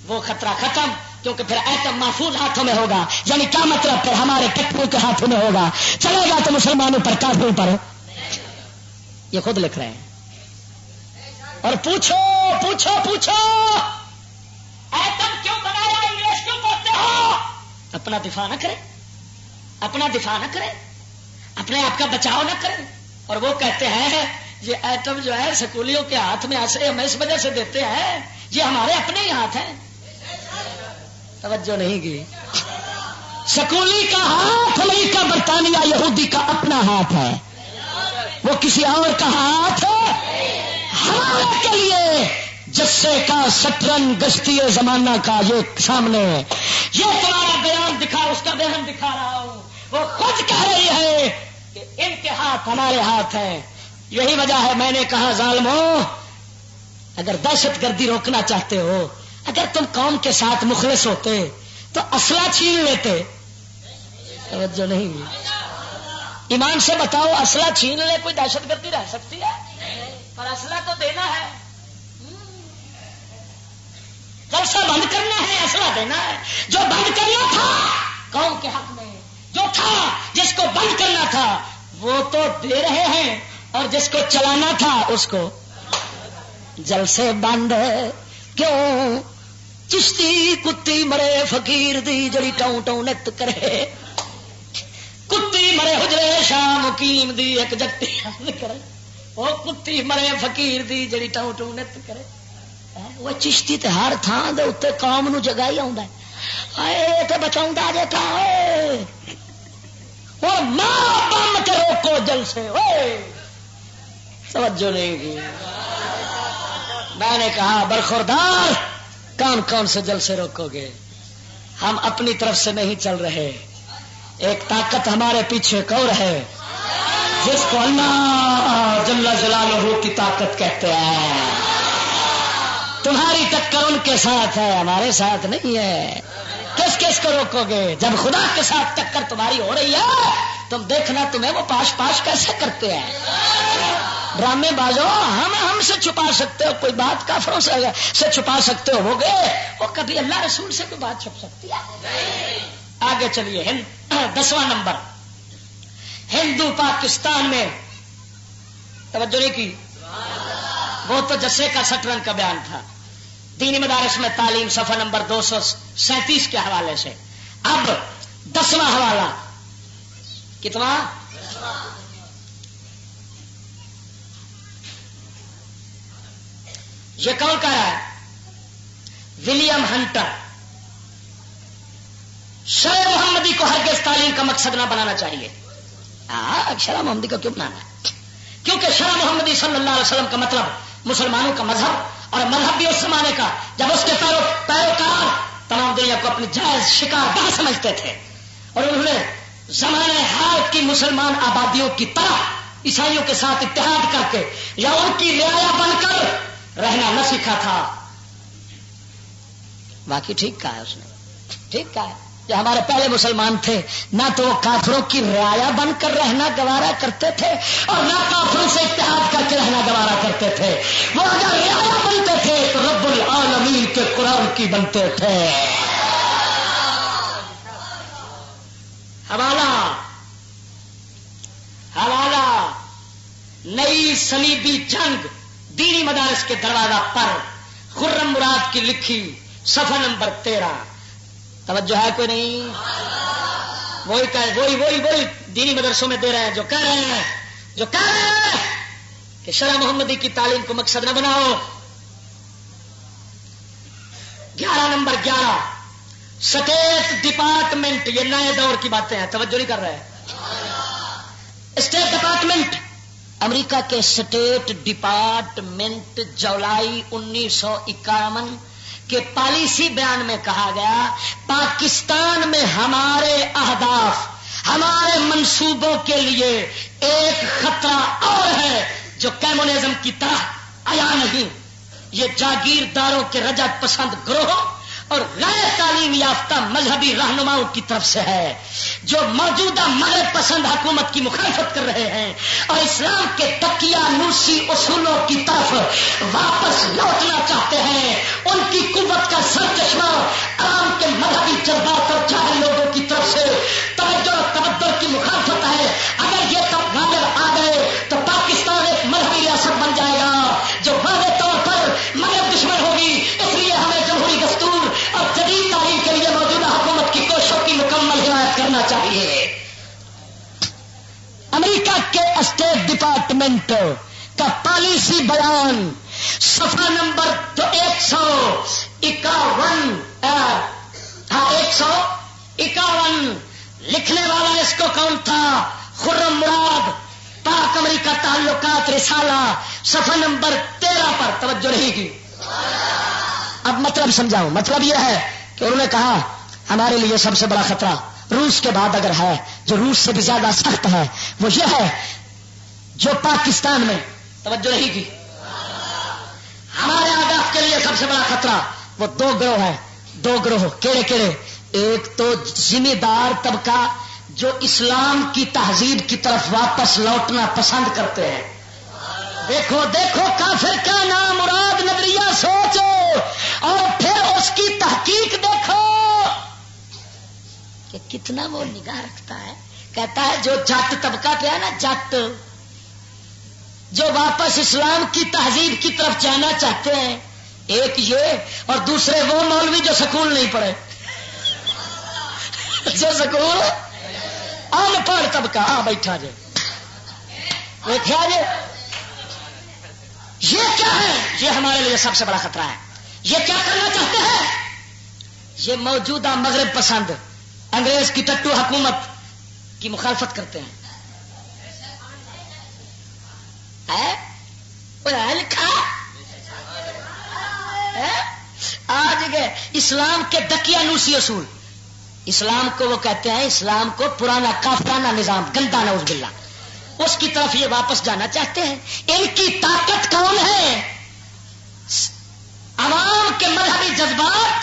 وہ خطرہ ختم، کیونکہ پھر ایٹم محفوظ ہاتھوں میں ہوگا. یعنی کیا مطلب؟ پھر ہمارے ٹکروں کے ہاتھوں میں ہوگا، چلے گا تو مسلمانوں پر، کافروں پر. یہ خود لکھ رہے ہیں. اور پوچھو پوچھو پوچھو ایٹم کیوں بنایا، انگلش کیوں پڑھتے ہو؟ اپنا دفاع نہ کرے، اپنا دفاع نہ کرے، اپنے آپ کا بچاؤ نہ کرے. اور وہ کہتے ہیں یہ ایٹم جو ہے سکولیوں کے ہاتھ میں ایسے ہم اس وجہ سے دیتے ہیں، یہ ہمارے اپنے ہی ہاتھ ہیں. توجہ نہیں کی. سکولی کا ہاتھ امریکہ برطانیہ یہودی کا اپنا ہاتھ ہے، وہ کسی اور کا ہاتھ ہے. ہمارے کے لیے جسے کا شطرنج گشتی زمانہ کا یہ سامنے، یہ تمہارا بیان دکھا، اس کا بیان دکھا رہا ہوں. وہ خود کہہ رہی ہے کہ ان کے ہاتھ ہمارے ہاتھ ہیں. یہی وجہ ہے میں نے کہا ظالموں، اگر دہشت گردی روکنا چاہتے ہو، اگر تم قوم کے ساتھ مخلص ہوتے تو اسلحہ چھین لیتے. توجہ نہیں. ایمان سے بتاؤ، اسلحہ چھین لے کوئی دہشت گردی رہ سکتی ہے؟ پر اسلحہ تو دینا ہے، جلسہ بند کرنا ہے، اسلحہ دینا ہے. جو بند کرنا تھا قوم کے حق میں، جو تھا جس کو بند کرنا تھا وہ تو دے رہے ہیں، اور جس کو چلانا تھا اس کو جلسے بند. کیوں؟ چشتی کتی مرے فقیر دی جڑی ٹاؤں ٹاؤں نت کرے، کتی مرے حجرے شاہ مقیم دی ایک جٹی کرے، وہ کتی مرے فقیر دی جڑی ٹاؤں ٹاؤں نت کرے. وہ چشتی تے ہر تھان دے اتنے قوم نو جگہ ہی آؤں اے تے بچاؤں جے تھا وہ ماں بم کے روکو جلسے. توجہ نہیں کی. میں نے کہا برخوردار کون کون سے جلسے روکو گے؟ ہم اپنی طرف سے نہیں چل رہے، ایک طاقت ہمارے پیچھے اور ہے جس کو اللہ جل جلالہ کی طاقت کہتے ہیں. تمہاری ٹکر ان کے ساتھ ہے، ہمارے ساتھ نہیں ہے. کس کس کو روکو گے؟ جب خدا کے ساتھ ٹکر تمہاری ہو رہی ہے تم دیکھنا تمہیں وہ پاش پاش کیسے کرتے ہیں. ڈرامے بازو، ہم سے چھپا سکتے ہو کوئی بات، کافروں سے چھپا سکتے ہو گے، وہ کبھی اللہ رسول سے کوئی بات چھپ سکتی ہے؟ آگے چلیے. 10واں نمبر، ہندو پاکستان میں. توجہ نہیں کی. وہ تو جسے کا شطرنج کا بیان تھا. دینی مدارس میں تعلیم صفحہ نمبر 237 کے حوالے سے. اب 10واں حوالہ. کتنا؟ یہ کون کہہ رہا ہے؟ William Hunter. شرع محمدی کو ہرگز تعلیم کا مقصد نہ بنانا چاہیے. شرع محمدی کو کیوں بنانا ہے؟ کیونکہ شرع محمدی صلی اللہ علیہ وسلم کا مطلب مسلمانوں کا مذہب، اور مذہب بھی اس زمانے کا جب اس کے پیروکار تمام دنیا کو اپنی جائز شکار گاہ سمجھتے تھے، اور انہوں نے زمانے حال کی مسلمان آبادیوں کی طرح عیسائیوں کے ساتھ اتحاد کر کے یا ان کی رعایا بن کر رہنا نہ سیکھا تھا. باقی ٹھیک کہا ہے اس نے، ٹھیک کہا ہے. جو ہمارے پہلے مسلمان تھے نہ تو وہ کافروں کی رعایا بن کر رہنا گوارا کرتے تھے اور نہ کافروں سے اتحاد کر کے رہنا گوارا کرتے تھے. وہ اگر رعایا بنتے تھے تو رب العالمین کے قرآن کی بنتے تھے. حوالہ نئی صلیبی جنگ دینی مدارس کے دروازہ پر، خرم مراد کی لکھی، صفحہ نمبر 13. توجہ ہے کوئی نہیں؟ وہی دینی مدرسوں میں دے رہے ہیں جو کہہ رہے ہیں کہ شرع محمدی کی تعلیم کو مقصد نہ بناؤ. 11 نمبر 11 اسٹیٹ ڈپارٹمنٹ. یہ نئے دور کی باتیں ہیں، توجہ نہیں کر رہے. اسٹیٹ ڈپارٹمنٹ امریکہ کے اسٹیٹ ڈپارٹمنٹ جولائی 1951 کے پالیسی بیان میں کہا گیا پاکستان میں ہمارے اہداف ہمارے منصوبوں کے لیے ایک خطرہ اور ہے جو کمیونزم کی طرح آیا نہیں. یہ جاگیرداروں کے رجعت پسند گروہ اور غیر تعلیم یافتہ مذہبی رہنماؤں کی طرف سے ہے جو موجودہ مغرب پسند حکومت کی مخالفت کر رہے ہیں اور اسلام کے تقیہ نوسی اصولوں کی طرف واپس لوٹنا چاہتے ہیں. ان کی قوت کا سرچشمہ عوام کے مذہبی جذبات اور جاہل لوگوں کی طرف سے توجہ اور تبدل کی مخالفت ہے. اگر یہ تب غالب آ گئے تو پاکستان ایک مذہبی ریاست بن جائے گا جو واضح طور پر مغرب دشمن ہوگی. اس لیے ہمیں جمہوری دستور اور جدید تعلیم کے لیے موجودہ حکومت کی کوششوں کی مکمل حمایت کرنا چاہیے. امریکہ کے اسٹیٹ ڈپارٹمنٹ کا پالیسی بیان صفحہ نمبر 151 لکھنے والا اس کو کون تھا؟ خرم مراد. پاک امریکہ تعلقات رسالہ صفحہ نمبر 13 پر توجہ رہے گی. اب مطلب سمجھاؤں. مطلب یہ ہے کہ انہوں نے کہا ہمارے لیے سب سے بڑا خطرہ روس کے بعد اگر ہے جو روس سے بھی زیادہ سخت ہے وہ یہ ہے جو پاکستان میں توجہ رہے گی ہمارے اہداف کے لیے سب سے بڑا خطرہ وہ دو گروہ ہیں. دو گروہ کیڑے کیڑے؟ ایک تو ذمہ دار طبقہ جو اسلام کی تہذیب کی طرف واپس لوٹنا پسند کرتے ہیں. دیکھو دیکھو کافر کا نام مراد نظریہ سوچو اور پھر اس کی تحقیق دیکھو کہ کتنا وہ نگاہ رکھتا ہے. کہتا ہے جو جٹ طبقہ پہ ہے نا جٹ جو واپس اسلام کی تہذیب کی طرف جانا چاہتے ہیں ایک یہ اور دوسرے وہ مولوی جو سکول نہیں پڑھے جو سکول ان پڑھ طبقہ بیٹھا جائے دیکھا جائے. یہ کیا ہے؟ یہ ہمارے لیے سب سے بڑا خطرہ ہے. یہ کیا کرنا چاہتے ہیں؟ یہ موجودہ مغرب پسند انگریز کی ٹٹو حکومت کی مخالفت کرتے ہیں. لکھا آج گئے اسلام کے دکیا نوسی اصول. اسلام کو وہ کہتے ہیں اسلام کو پرانا کافرانہ نظام گندا نعوذ باللہ اس کی طرف یہ واپس جانا چاہتے ہیں. ان کی طاقت کون ہے؟ عوام کے مذہبی جذبات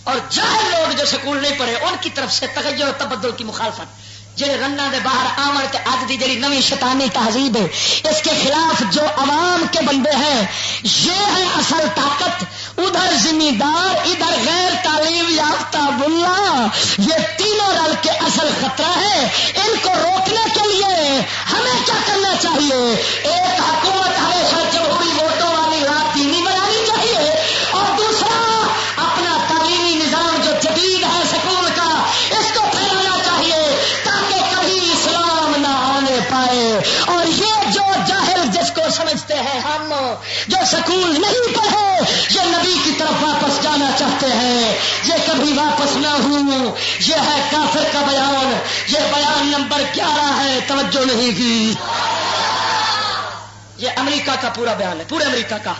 اور جاہل لوگ جو سکول نہیں پڑھے ان کی طرف سے تغیر و تبدل کی مخالفت. جہے رنگا دے باہر آمن کے اج دی جڑی نویں شیطانی تہذیب ہے اس کے خلاف جو عوام کے بندے ہیں یہ ہے اصل طاقت. ادھر ذمہ دار ادھر غیر تعلیم یافتہ ملا یہ تینوں رل کے اصل خطرہ ہے. ان کو روکنے کے لیے ہمیں کیا کرنا چاہیے؟ ایک حکومت ہمیشہ جمہوری ووٹوں والی لاطینی بنانی چاہیے اور دوسرا اپنا تعلیمی نظام جو جدید ہے سکول کا اس کو پھیلانا چاہیے تاکہ کبھی اسلام نہ آنے پائے. اور یہ جو جاہل جس کو سمجھتے ہیں ہم جو سکول نہیں پڑھے یہ نبی کی طرف واپس جانا چاہتے ہیں یہ کبھی واپس نہ ہوں. یہ ہے کافر کا بیان. یہ بیان نمبر 11 ہے. توجہ نہیں کی. یہ امریکہ کا پورا بیان ہے پورے امریکہ کا.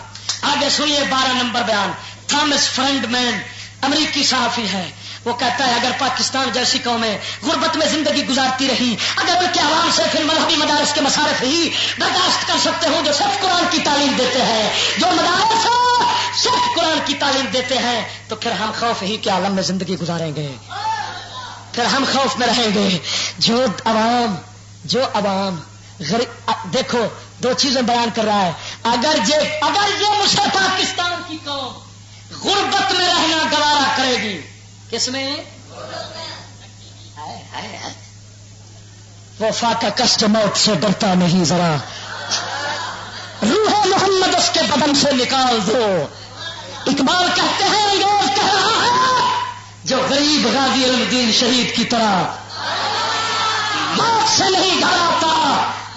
آگے سنیے 12 نمبر بیان. تھامس فرینڈ مین امریکی صحافی ہے. وہ کہتا ہے اگر پاکستان جیسی قومیں غربت میں زندگی گزارتی رہی اگر ان کے عوام سے پھر مذہبی مدارس کے مصارف ہی برداشت کر سکتے ہوں جو صرف قرآن کی تعلیم دیتے ہیں جو مدارس صرف قرآن کی تعلیم دیتے ہیں تو پھر ہم خوف ہی کے عالم میں زندگی گزاریں گے. پھر ہم خوف میں رہیں گے. جو عوام دیکھو دو چیزیں بیان کر رہا ہے. اگر یہ مجھے پاکستان کی قوم غربت میں رہنا گوارا کرے گی کس میں وہ فاقہ کشت موت سے ڈرتا نہیں ذرا روح محمد اس کے بدن سے نکال دو. اقبال کہتے ہیں انگریز کہہ رہا ہے جو غریب غازی الدین شہید کی طرح موت سے نہیں گھبراتا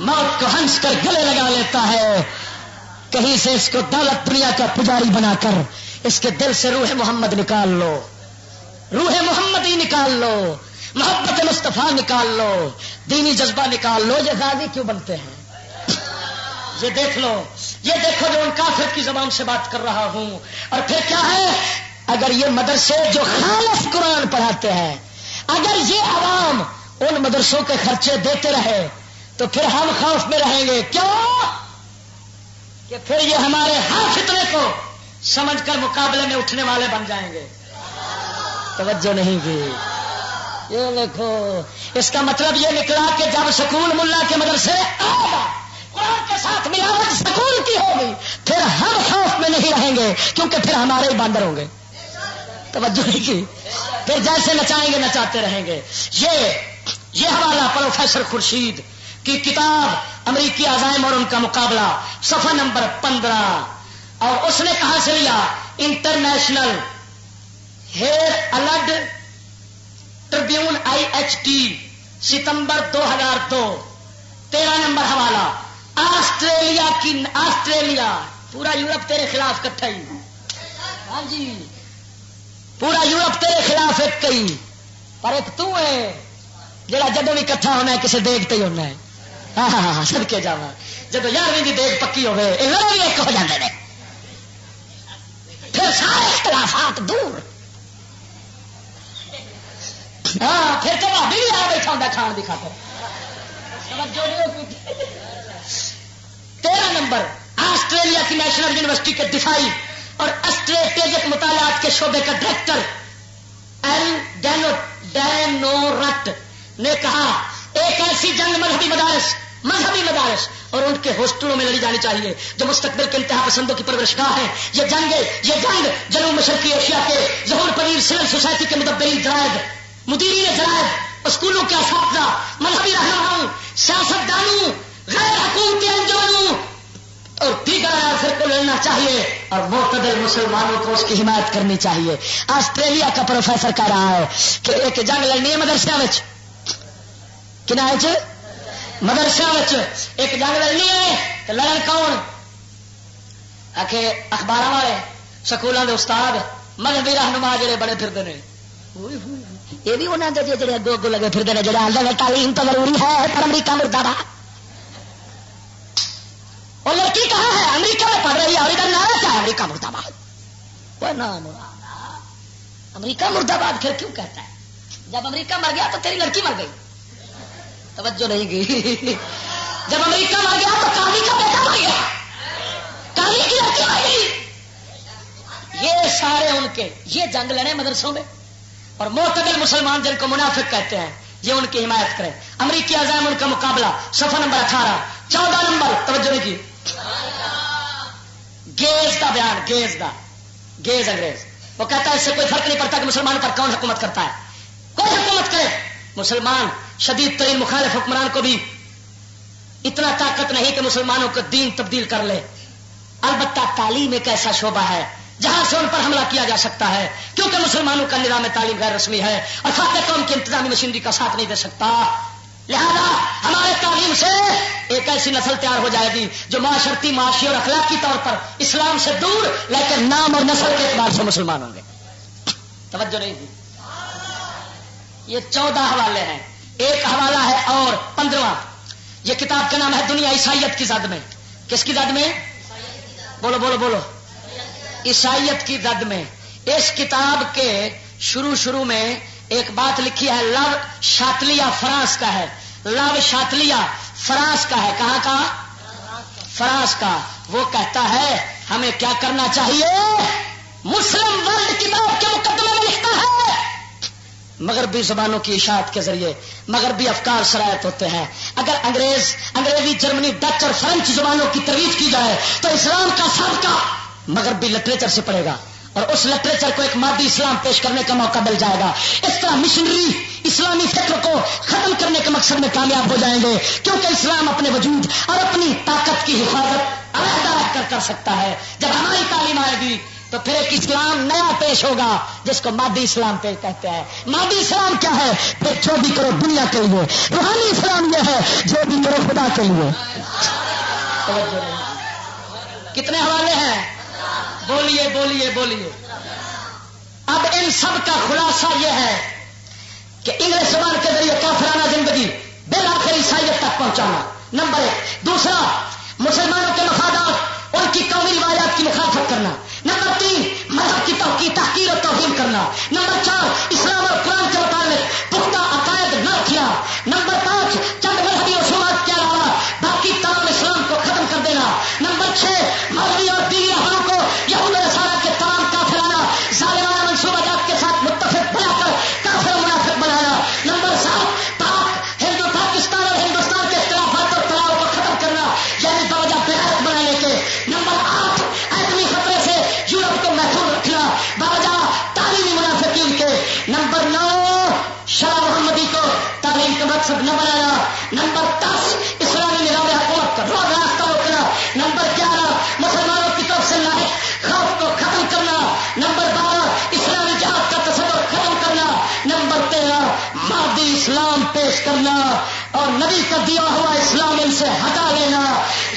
موت کو ہنس کر گلے لگا لیتا ہے. کہیں سے اس کو دولت دنیا کا پجاری بنا کر اس کے دل سے روح محمد نکال لو. روح محمدی نکال لو. محبت مصطفیٰ نکال لو. دینی جذبہ نکال لو. یہ غازی کیوں بنتے ہیں؟ یہ دیکھ لو، یہ دیکھو جو ان کافر کی زبان سے بات کر رہا ہوں. اور پھر کیا ہے، اگر یہ مدرسے جو خالص قرآن پڑھاتے ہیں، اگر یہ عوام ان مدرسوں کے خرچے دیتے رہے تو پھر ہم خوف میں رہیں گے. کیوں؟ کہ پھر یہ ہمارے ہر فتنے کو سمجھ کر مقابلے میں اٹھنے والے بن جائیں گے. توجہ نہیں کی. یہ دیکھو، اس کا مطلب یہ نکلا کہ جب سکول ملا کے مدرسے آئے گا، قرآن کے ساتھ ملاوٹ سکول کی ہوگی، پھر ہم خوف میں نہیں رہیں گے کیونکہ پھر ہمارے ہی باندر ہوں گے. توجہ نہیں کی. پھر جیسے نچائیں گے نچاتے رہیں گے. یہ حوالہ پروفیسر خورشید کی کتاب امریکی عزائم اور ان کا مقابلہ، صفحہ نمبر 15. اور اس نے کہاں سے لیا؟ انٹرنیشنل ہیئر الڈ ٹربیون IHT ستمبر 2002. 13 نمبر حوالہ. آسٹریلیا پورا یورپ تیرے خلاف کٹھا ہی. ہاں جی، پورا یورپ تیرے خلاف ایک کئی، پر ایک تو ہے جڑا جدو بھی کٹھا ہونا ہے کسی دیکھتے ہی ہونا ہے. ہاں ہاں ہاں سد کے جانا جب 11ویں کی دیکھ پکی ہوئے لڑے بھی ایک ہو جاتے ہیں، پھر سارے اختلافات دور. ہاں پھر تو بھابی بھی آ بیٹھا ہوتا کھان کی خاطر. 13 نمبر آسٹریلیا کی نیشنل یونیورسٹی کے دفاعی اور اسٹریٹجک مطالعات کے شعبے کا ڈائریکٹر ایل ڈینورٹ نے کہا ایک ایسی جنگ مذہبی مدارس اور ان کے ہاسٹلوں میں لڑی جانی چاہیے جو مستقبل کے انتہا پسندوں کی پرورش گاہ ہے. یہ جنگ جنوب مشرقی ایشیا کے ظہور پذیر سول سوسائٹی کے مدیرین جرائد، اسکولوں کے اساتذہ، مذہبی رہنماؤں، سیاستدانوں، غیر حکومتی انجمنوں اور دیگر عناصر کو لڑنا چاہیے اور معتدل مسلمانوں کو اس کی حمایت کرنی چاہیے. آسٹریلیا کا پروفیسر کہہ رہا ہے کہ ایک جنگ لڑنی ہے مدرسے میں، مدرسے ایک جنگ لڑنی ہے تو لڑن کون؟ اخبار والے، سکولوں کے استاد، مذہبی رہنما جڑے بڑے پھرتے ہیں. یہ بھی انہوں نے جڑے اگو اگو لگے پھرتے ہیں جڑے آدھے تعلیم تو ضروری ہے پر امریکہ مردہ باد. اور لڑکی کہاں ہے؟ امریکہ میں پڑھ رہی ہے اور ادھر نعرہ کیا ہے؟ امریکہ مردہ باد. کوئی نام امریکہ مردہ باد پھر کیوں کہتا ہے؟ جب امریکہ مر گیا تو تیری لڑکی مر گئی. توجہ نہیں گئی. جب امریکہ مر گیا تو قاضی کا بیٹا مر گیا، قاضی کی لڑکی مر گئی. یہ سارے ان کے یہ جنگ لڑے مدرسوں میں، اور معتدل مسلمان جن کو منافق کہتے ہیں یہ ان کی حمایت کریں. امریکی عزائم ان کا مقابلہ، صفحہ نمبر 18. 14 نمبر توجہ نہیں کی. گیز کا بیان، گیز انگریز، وہ کہتا ہے اس سے کوئی فرق نہیں پڑتا کہ مسلمان پر کون حکومت کرتا ہے، کوئی حکومت کرے، مسلمان شدید ترین مخالف حکمران کو بھی اتنا طاقت نہیں کہ مسلمانوں کا دین تبدیل کر لے. البتہ تعلیم ایک ایسا شعبہ ہے جہاں سے ان پر حملہ کیا جا سکتا ہے کیونکہ مسلمانوں کا نظام تعلیم غیر رسمی ہے اور فاتح قوم کی انتظامی مشینری کا ساتھ نہیں دے سکتا. لہذا ہمارے تعلیم سے ایک ایسی نسل تیار ہو جائے گی جو معاشرتی، معاشی اور اخلاقی طور پر اسلام سے دور لیکن نام اور نسل کے اعتبار سے مسلمان ہوں گے. توجہ نہیں دی. یہ 14 حوالے ہیں. ایک حوالہ ہے اور 15واں. یہ کتاب کا نام ہے دنیا عیسائیت کی زد میں. کس کی زد میں؟ بولو بولو بولو. عیسائیت کی زد میں. اس کتاب کے شروع میں ایک بات لکھی ہے. لو شاتلیہ فرانس کا ہے. لو شاتلیہ فرانس کا ہے. کہاں کا؟ فرانس کا. وہ کہتا ہے ہمیں کیا کرنا چاہیے. مسلم ورلڈ کتاب کے مقدمے میں لکھتا ہے مغربی زبانوں کی اشاعت کے ذریعے مغربی افکار شرائط ہوتے ہیں. اگر انگریزی، جرمنی، ڈچ اور فرینچ زبانوں کی ترویج کی جائے تو اسلام کا سابقہ مغربی لٹریچر سے پڑے گا اور اس لٹریچر کو ایک مادی اسلام پیش کرنے کا موقع مل جائے گا. اس طرح مشنری اسلامی فکر کو ختم کرنے کے مقصد میں کامیاب ہو جائیں گے کیونکہ اسلام اپنے وجود اور اپنی طاقت کی حفاظت علیحدہ کر سکتا ہے. جب ہماری تعلیم آئے گی تو پھر ایک اسلام نیا پیش ہوگا جس کو مادی اسلام پیش کہتے ہیں. مادی اسلام کیا ہے؟ پھر جو بھی کرو دنیا کے لیے. روحانی اسلام یہ ہے جو بھی کرو خدا کے لیے. کتنے حوالے ہیں؟ بولیے بولیے بولیے. اب ان سب کا خلاصہ یہ ہے کہ انگلش زبان کے ذریعے کافرانہ زندگی بالآخر عیسائیت تک پہنچانا نمبر 1. دوسرا، مسلمانوں کے مفادات ان کی قومی روایات کی مخالفت کرنا. نمبر 3 مذہب کی تحقیر اور توہین کرنا. نمبر 4 اسلام اور قرآن کے مطابق پختہ عقائد نہ رکھنا. نمبر 5 چند مذہبی رسومات کے علاوہ باقی تمام اسلام کو ختم کر دینا. نمبر 6 مولوی اور دینی رہنماؤں کو یہود و نصارہ کے تمام کافرانہ ظالمانہ منصوبہ جات کے ساتھ متفق بنا کر کافر و منافق بنانا. نمبر 7 پاکستان اور ہندوستان کے اختلافات اور تناؤ کو ختم کرنا یعنی باوجہ بغیرت بنانے کے. نمبر 8 ایٹمی خطرے سے یورپ کو محفوظ رکھنا باوجہ تعلیمی منافقین کے. نمبر 9 شرع محمدی کو تعلیم کا مقصد نہ بنانا. نمبر 10 اسلامی نظام حکومت کا روز راستہ روکنا. نمبر 11 مسلمانوں کی طرف سے لاحق خوف کو ختم کرنا. نمبر 12 اسلامی جہاد کا تصور ختم کرنا. نمبر 13 مادی اسلام پیش کرنا اور نبی کا دیا ہوا اسلام ان سے ہٹا لینا.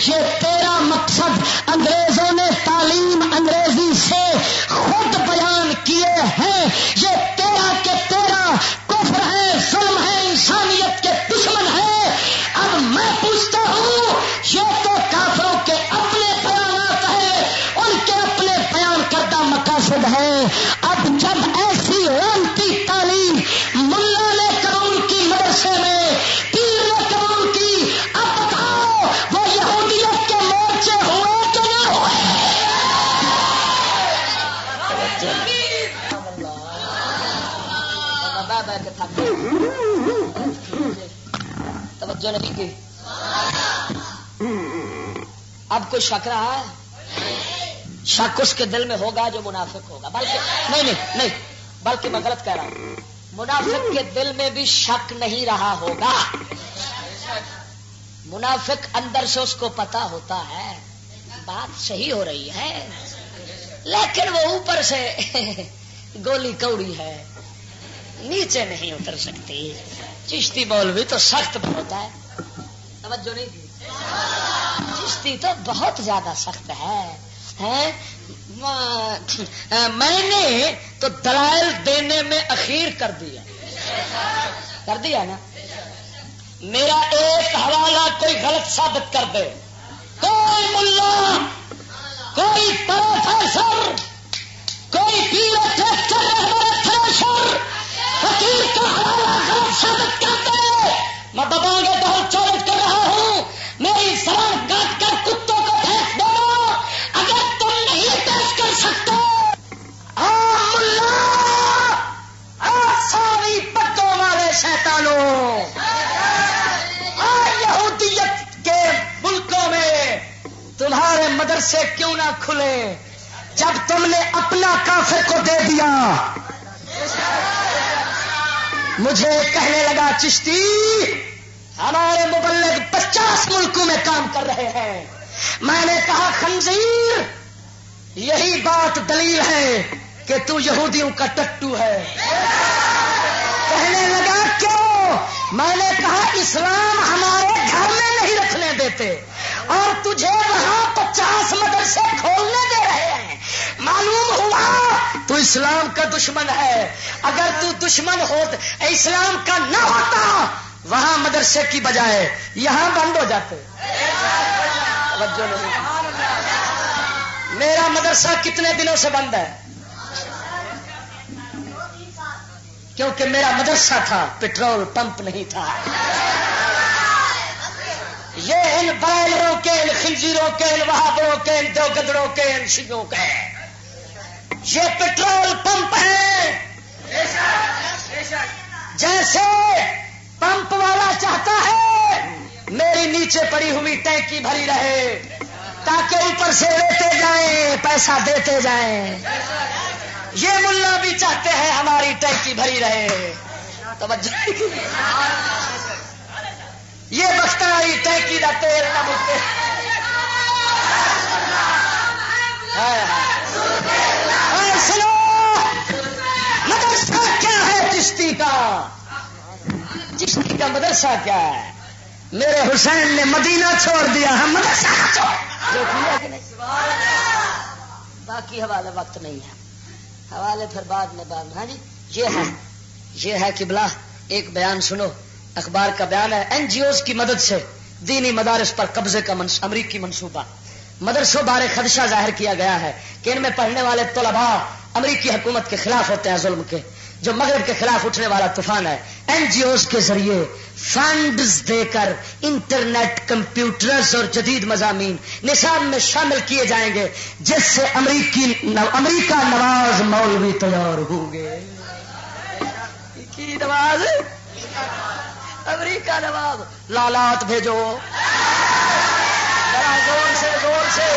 یہ 13 مقصد انگریزوں نے تعلیم انگریزی سے خود بیان کیے ہیں. یہ 13 کے 13 کفر ہے، ظلم ہے، انسانیت کے دشمن ہے. اب میں پوچھتا ہوں یہ تو کافروں کے اپنے بیانات ہیں، ان کے اپنے بیان کردہ مقاصد ہیں. اب جب ایسی رانتی تعلیم ملا نے قبول کی مدرسے میں، پیر نے قبول کی، اب بتاؤ وہ یہودیت کے مورچے ہوئے کہ نہ ہوئے؟ توجہ نہیں کی. اب کوئی شک رہا ہے؟ شک اس کے دل میں ہوگا جو منافق ہوگا. بلکہ نہیں بلکہ میں غلط کہہ رہا ہوں، منافق کے دل میں بھی شک نہیں رہا ہوگا. منافق اندر سے اس کو پتا ہوتا ہے بات صحیح ہو رہی ہے، لیکن وہ اوپر سے گولی کوڑی ہے، نیچے نہیں اتر سکتی. چشتی مولوی تو سخت بہت ہے. توجہ نہیں کی. چشتی تو بہت زیادہ سخت ہے. میں نے تو دلائل دینے میں اخیر کر دیا نا. میرا ایک حوالہ کوئی غلط ثابت کر دے، کوئی ملا، کوئی پروفیسر، کوئی پیر فقیر کا حوالہ غلط ثابت کر دے، میں دباؤں گا بہت چیلنج کر رہا ہوں. میری زبان کاٹ کر کتوں کو پھینک دو اگر تم نہیں پیش کر سکتے. ساری پتوں والے شیطانوں، یہودیت کے ملکوں میں تمہارے مدرسے کیوں نہ کھلے جب تم نے اپنا کافر کو دے دیا. مجھے کہنے لگا چشتی ہمارے مبلغ 50 ملکوں میں کام کر رہے ہیں. میں نے کہا خنزیر یہی بات دلیل ہے کہ تو یہودیوں کا ٹٹو ہے. کہنے لگا کیوں؟ میں نے کہا اسلام ہمارے گھر میں نہیں رکھنے دیتے اور تجھے وہاں 50 مدرسے کھولنے دے رہے ہیں. معلوم ہوا تو اسلام کا دشمن ہے. اگر تو دشمن ہو اسلام کا نہ ہوتا وہاں مدرسے کی بجائے یہاں بند ہو جاتے. میرا مدرسہ کتنے دنوں سے بند ہے؟ کیونکہ میرا مدرسہ تھا، پیٹرول پمپ نہیں تھا. یہ ان بائلروں کے، ان خنزیروں کے، ان وہابوں کے، ان دیوگدڑوں کے، ان شیعوں کے یہ پیٹرول پمپ ہے. جیسے پمپ والا چاہتا ہے میری نیچے پڑی ہوئی ٹینکی بھری رہے تاکہ اوپر سے لیتے جائیں، پیسہ دیتے جائیں. یہ ملا بھی چاہتے ہیں ہماری ٹینکی بھری رہے. توجہ یہ بختاری ٹینکی کا تیل نہ مکے. سنو مدرسہ کیا ہے چشتی کا؟ چشتی کا مدرسہ کیا ہے؟ میرے حسین نے مدینہ چھوڑ دیا، ہم مدرسہ جو کیا کہ نہیں. باقی حوالے وقت نہیں ہے، حوالے پھر بعد میں. ہاں جی یہ ہے قبلہ. ایک بیان سنو، اخبار کا بیان ہے. این جی اوز کی مدد سے دینی مدارس پر قبضے کا امریکی منصوبہ. مدرسوں بارے خدشہ ظاہر کیا گیا ہے کہ ان میں پڑھنے والے طلباء امریکی حکومت کے خلاف ہوتے ہیں، ظلم کے، جو مغرب کے خلاف اٹھنے والا طوفان ہے. این جی اوز کے ذریعے فنڈز دے کر انٹرنیٹ، کمپیوٹرز اور جدید مضامین نصاب میں شامل کیے جائیں گے، جس سے امریکہ نواز مولوی تیار ہوں گے. کی نواز؟ امریکہ نواز. لالات بھیجو زور سے زور سے،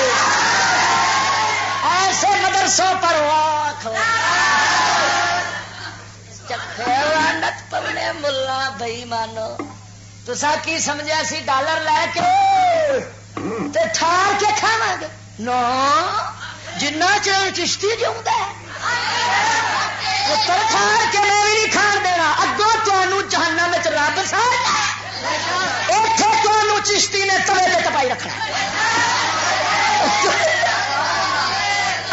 ایسے مدرسوں پر واک لعنت پڑنے ملا بھائی مانو. تو سا کی سمجھا سی ڈالر لے کے ٹھار کے کھاوا گے؟ نو، جنہ چر چشتی جاؤں پتر ٹھار کے میں بھی نہیں کھان دینا. اگوں تمہوں جہنم میں رب ساڑھا، اتنے تمہوں چشتی نے توے پہ تپائی رکھنا.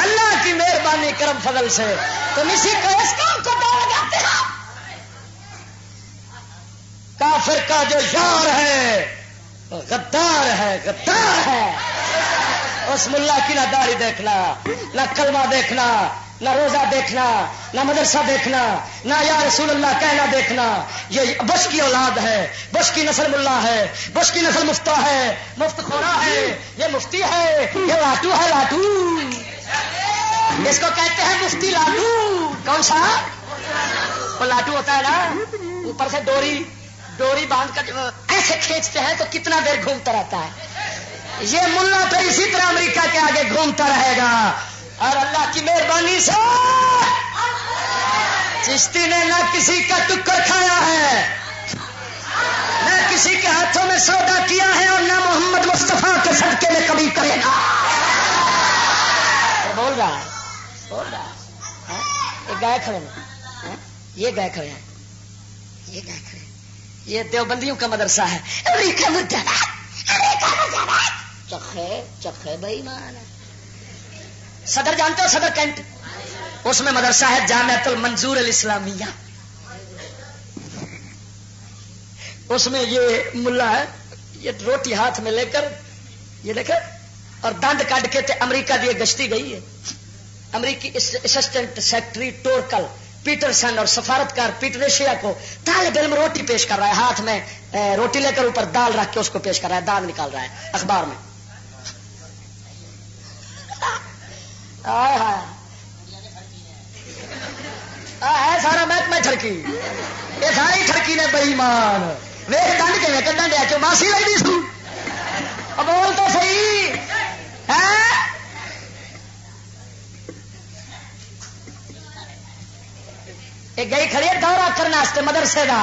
اللہ کی مہربانی کرم فضل سے تم اسی کو اس کام کو ڈال جاتے ہو. کافر کا جو یار ہے غدار ہے، غدار ہے. اس ملا کی نہ داڑھی دیکھنا، نہ کلمہ دیکھنا، نہ روزہ دیکھنا، نہ مدرسہ دیکھنا، نہ یا رسول اللہ کہنا دیکھنا. یہ بش کی اولاد ہے، بش کی نسل ملا ہے، بش کی نسل مفتا ہے، مفت خورا ہے، یہ مفتی ہے، یہ لاٹو ہے. لاٹو اس کو کہتے ہیں مفتی لاٹو. کون سا؟ وہ لاٹو ہوتا ہے نا، اوپر سے ڈوری باندھ کر ایسے کھینچتے ہیں تو کتنا دیر گھومتا رہتا ہے. یہ ملا پھر اسی طرح امریکہ کے آگے گھومتا رہے گا. اور اللہ کی مہربانی سے چشتی نے نہ کسی کا ٹکر کھایا ہے، نہ کسی کے ہاتھوں میں سودا کیا ہے، اور نہ محمد مصطفیٰ کے صدقے میں کبھی کرے گا. بول رہا ہے یہ گائے کھڑے ہیں، یہ گائے کھڑے ہیں، یہ گائے کھڑے ہیں. یہ دیوبندیوں کا مدرسہ ہے. امریکہ چکھے بھائی مان. صدر جانتے ہو؟ صدر کینٹ، اس میں مدرسہ ہے جامعۃ المنظور الاسلامیہ. اس میں یہ ملا ہے، یہ روٹی ہاتھ میں لے کر یہ دیکھے اور دند کاٹ کے تے امریکہ دی گشتی گئی ہے. امریکی اسسٹنٹ سیکرٹری ٹورکل پیٹرسن اور سفارتکار پیٹریشیا کو طالب علم روٹی پیش کر رہا ہے، ہاتھ میں روٹی لے کر اوپر دال رکھ کے اس کو پیش کر رہا ہے، دال نکال رہا ہے اخبار میں. ہے سارا محکمہ ٹھڑکی، یہ ساری ٹھڑکی نے بے ایمان ویک دنڈ کے میں کڈن دیا کیوں ماسی لگتی سو. اب بول تو صحیح ہے. یہ گئی کھڑی ہے دورہ کرنے مدرسے کا.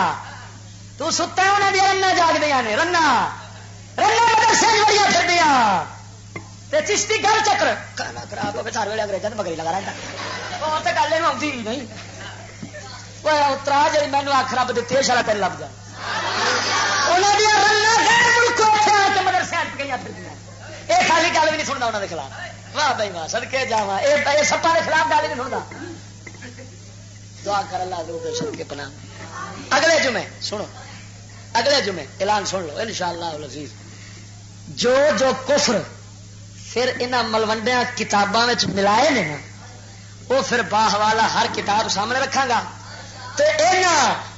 تو ستا ہے انہیں دیا رنا جاگ دیا نے رنا مدرسے بڑی پھر دیا چشتی گھر چکر کھانا خراب ہو سارے ویلے انگریزوں بکری لگا رہا وہ تو گل آتی نہیں. اترا جی مینو آخ رب دیتی ہے شرح تین لب جائے مدرسے گئی پھر یہ خالی گل بھی نہیں سنتا انہوں کے خلاف. واہ بھائی واہ سدکے جا یہ سپا کے خلاف گل ہی نہیں سنتا. دعا کر اللہ دے سدکے پناہ. اگلے جمعے سنو، اگلے جمعے اعلان سن لو انشاءاللہ العزیز. جو کفر پھر انہاں ملوڈیا کتاباں ملائے نے نا وہ پھر باہ والا ہر کتاب سامنے رکھا گا. تو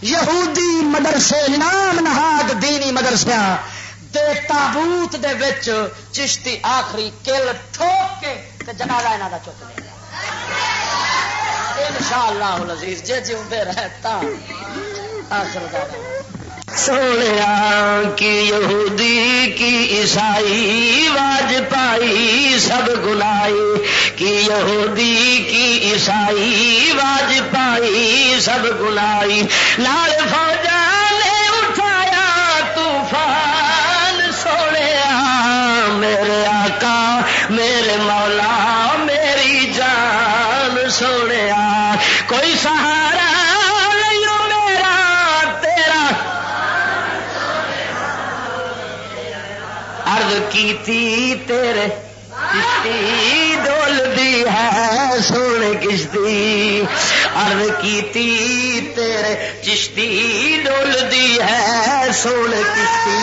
یہودی مدرسے نام نہاد دینی مدرسے دے تابوت دے وچ چشتی آخری کل ٹھوک کے جنازہ انہاں دا چک دے انشاءاللہ العزیز. جے جیوندے رہتا آخر دا سونے کی یہودی کی عیسائی واج پائی سب گنائی کی یہودی کی عیسائی واج پائی سب گنائی. لال فوجا نے اٹھایا طوفان سونے میرے آقا میرے مولا میری جان سونے کوئی سہارا کیتی تیرے کشتی ڈول دی ہے سونے کشتی عرض کیتی تیرے چشتی ڈول دی ہے سونے کشتی.